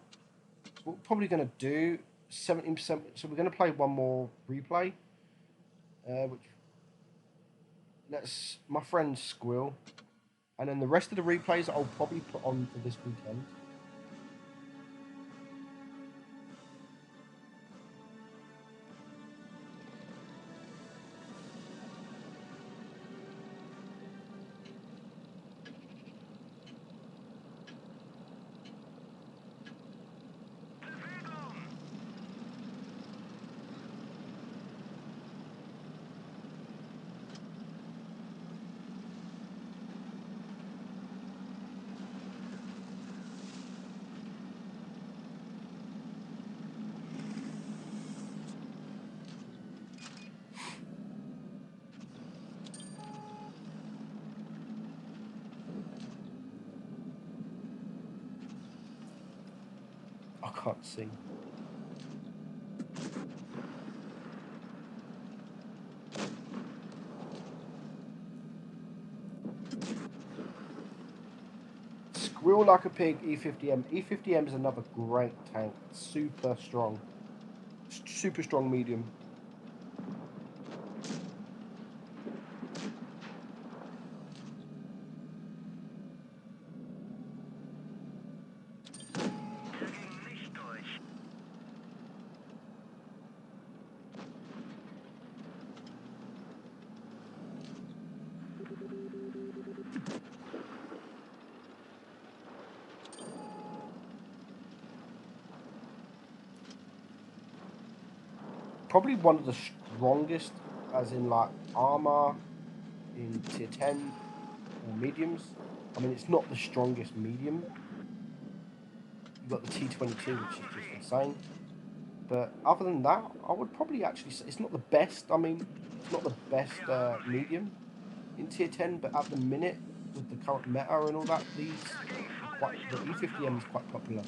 So what we're probably going to do, 17%. So we're going to play one more replay. Which let's my friend Squill. And then the rest of the replays I'll probably put on for this weekend. I can't see. Squirrel like a pig, E50M. E50M is another great tank. Super strong. Super strong medium. Probably one of the strongest, as in like armor in tier 10 or mediums. I mean, it's not the strongest medium. You've got the T22, which is just insane. But other than that, I would probably actually say it's not the best. I mean, it's not the best medium in tier 10, but at the minute, with the current meta and all that, the E50M is quite popular.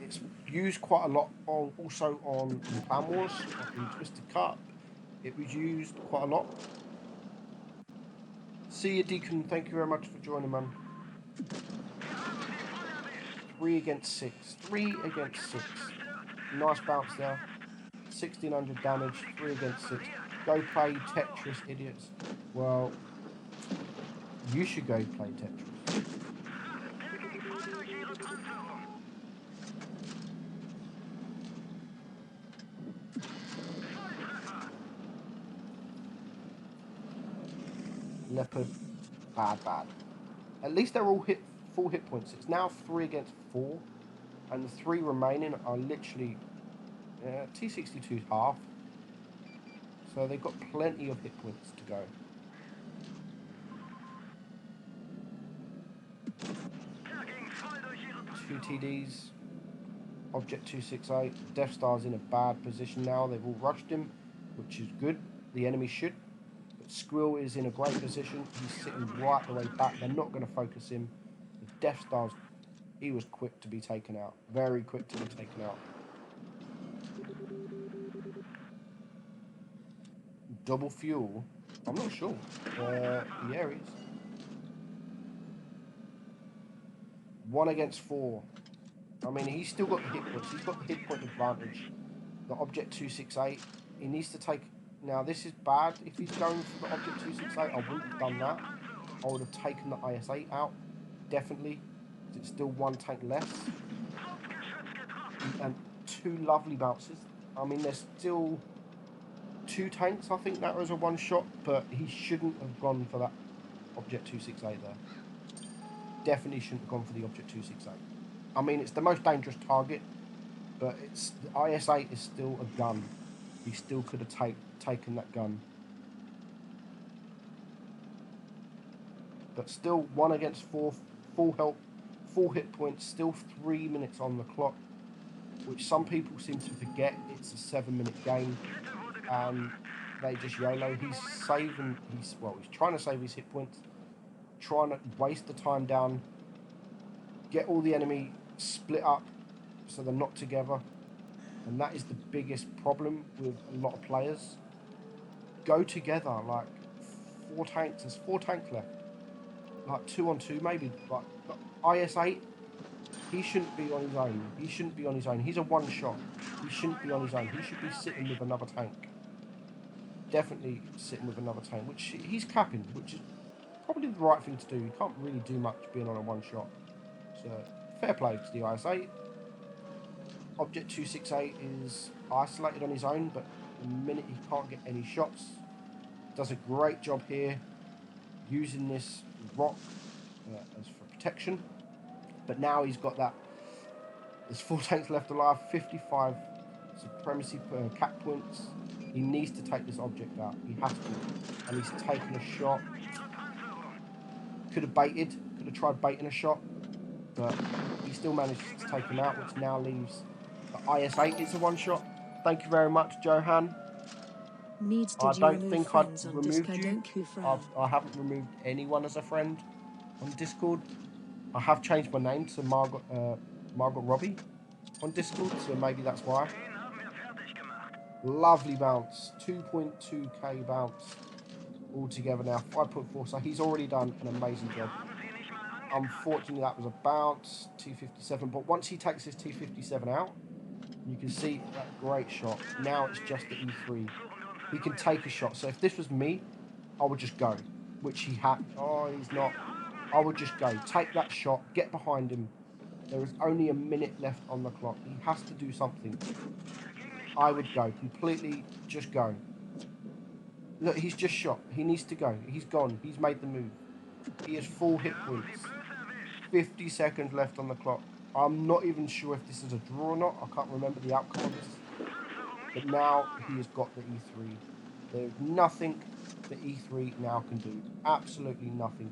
It's used quite a lot also on Clan Wars, in Twisted Cup. It was used quite a lot. See you, Deacon. Thank you very much for joining, man. 3 against 6. 3 against 6. Nice bounce there. 1600 damage. 3 against 6. Go play Tetris, idiots. Well, you should go play Tetris. Leopard, bad. At least they're all full hit points. It's now 3 against 4, and the 3 remaining are literally T62's half. So they've got plenty of hit points to go. Two TDs. Object 268. Death Star's in a bad position now. They've all rushed him, which is good. The enemy should. But Squill is in a great position. He's sitting right the way back. They're not going to focus him. The Death Star's, he was quick to be taken out. Very quick to be taken out. Double fuel. I'm not sure. The Aries. 1 against 4. I mean, he's still got the hit points. He's got the hit point advantage. The Object 268. He needs to take... Now, this is bad. If he's going for the Object 268, I wouldn't have done that. I would have taken the IS-8 out. Definitely. It's still 1 tank less. And 2 lovely bounces. I mean, there's still 2 tanks, I think that was a 1-shot, but he shouldn't have gone for that Object 268 there. Definitely shouldn't have gone for the Object 268. I mean, it's the most dangerous target, but the IS-8 is still a gun. He still could have taken that gun. But still 1 against 4, full help, full hit points, still 3 minutes on the clock, which some people seem to forget it's a 7-minute game, and they just YOLO. He's trying to save his hit points, trying to waste the time down, get all the enemy split up so they're not together, and that is the biggest problem with a lot of players. Go together, like 4 tanks, there's 4 tanks left, like 2 on 2 maybe. Like IS-8, he shouldn't be on his own. He shouldn't be on his own. He's a 1-shot. He shouldn't be on his own. He should be sitting with another tank. Definitely sitting with another tank, which he's capping, which is probably the right thing to do. You can't really do much being on a 1-shot. So, fair play to the IS-8. Object 268 is isolated on his own, but the minute he can't get any shots, does a great job here using this rock as for protection. But now he's got that. There's 4 tanks left alive, 55 supremacy per cap points. He needs to take this object out. He has to. And he's taken a shot. Could have tried baiting a shot, but he still managed to take him out, which now leaves the IS-8. It's a 1-shot. Thank you very much, Johan. Needs I did you don't remove think I've friends on removed Disco? you. Don't you frown. I haven't removed anyone as a friend on Discord. I have changed my name to Margot Robbie on Discord, so maybe that's why. Lovely bounce, 2.2k bounce altogether now, 5.4. So he's already done an amazing job. Unfortunately, that was a bounce, 257. But once he takes his 257 out, you can see that great shot. Now it's just the E3. He can take a shot. So if this was me, I would just go, which he had. Oh, he's not. I would just go, take that shot, get behind him. There is only a minute left on the clock. He has to do something. I would go, completely just go. Look, he's just shot. He needs to go. He's gone. He's made the move. He has full hit points. 50 seconds left on the clock. I'm not even sure if this is a draw or not. I can't remember the outcome of this. But now he has got the E3. There's nothing the E3 now can do. Absolutely nothing.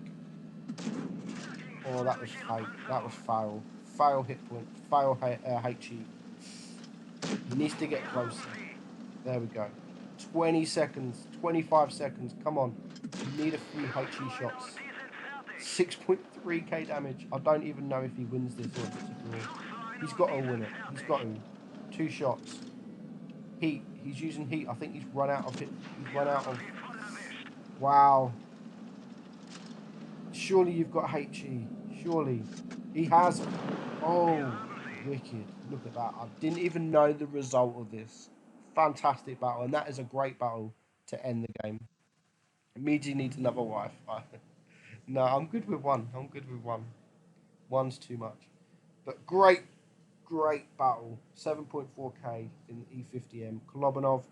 Oh, that was fake. That was foul. Fail hit point. Fail HE. He needs to get closer. There we go. 20 seconds. 25 seconds. Come on. You need a few HE shots. 6.3k damage. I don't even know if he wins this or if it's a draw. He's got to win it. He's got to. 2 shots. Heat. He's using heat. I think he's run out of it. He's run out of... Wow. Surely you've got HE. Surely. He has... Oh, wicked. Look at that. I didn't even know the result of this. Fantastic battle. And that is a great battle to end the game. Meadsy needs another wife. No, I'm good with 1. I'm good with 1. 1's too much. But great battle. 7.4k in the E50M. Kolobanov,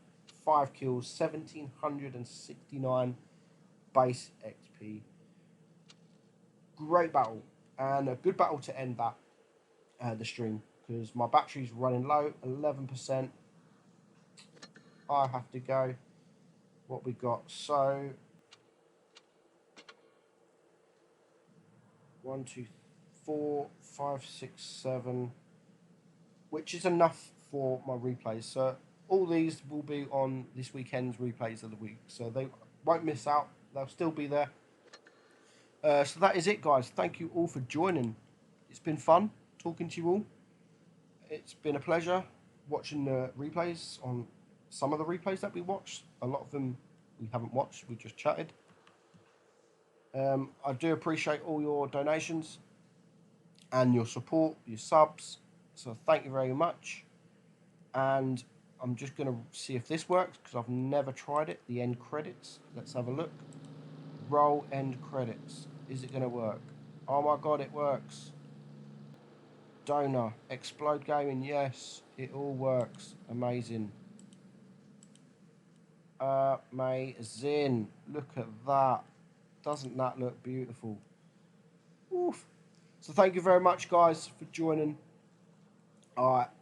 5 kills, 1769 base XP. Great battle. And a good battle to end that the stream. Because my battery's running low, 11%. I have to go. What we got? So... 1, 2, 4, 5, 6, 7, which is enough for my replays. So all these will be on this weekend's replays of the week. So they won't miss out. They'll still be there. So that is it, guys. Thank you all for joining. It's been fun talking to you all. It's been a pleasure watching the replays on some of the replays that we watched. A lot of them we haven't watched, we just chatted. I do appreciate all your donations and your support, your subs. So thank you very much. And I'm just going to see if this works because I've never tried it. The end credits. Let's have a look. Roll end credits. Is it going to work? Oh my god, it works. Donor. Explode Gaming. Yes, it all works. Amazing. Amazing. Look at that. Doesn't that look beautiful? Oof. So thank you very much, guys, for joining.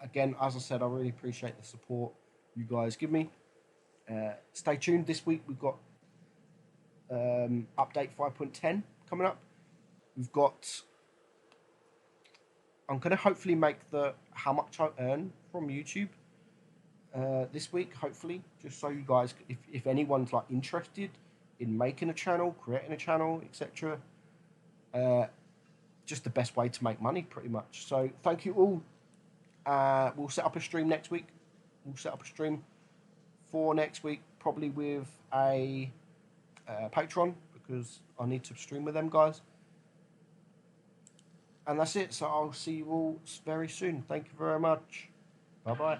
Again, as I said, I really appreciate the support you guys give me. Stay tuned. This week we've got update 5.10 coming up. We've got... I'm going to hopefully make the how much I earn from YouTube this week, hopefully, just so you guys, if anyone's like interested in making a channel, creating a channel, etc. Just the best way to make money, pretty much. So thank you all. We'll set up a stream next week. We'll set up a stream for next week, probably with a Patreon, because I need to stream with them guys. And that's it. So I'll see you all very soon. Thank you very much. Bye-bye.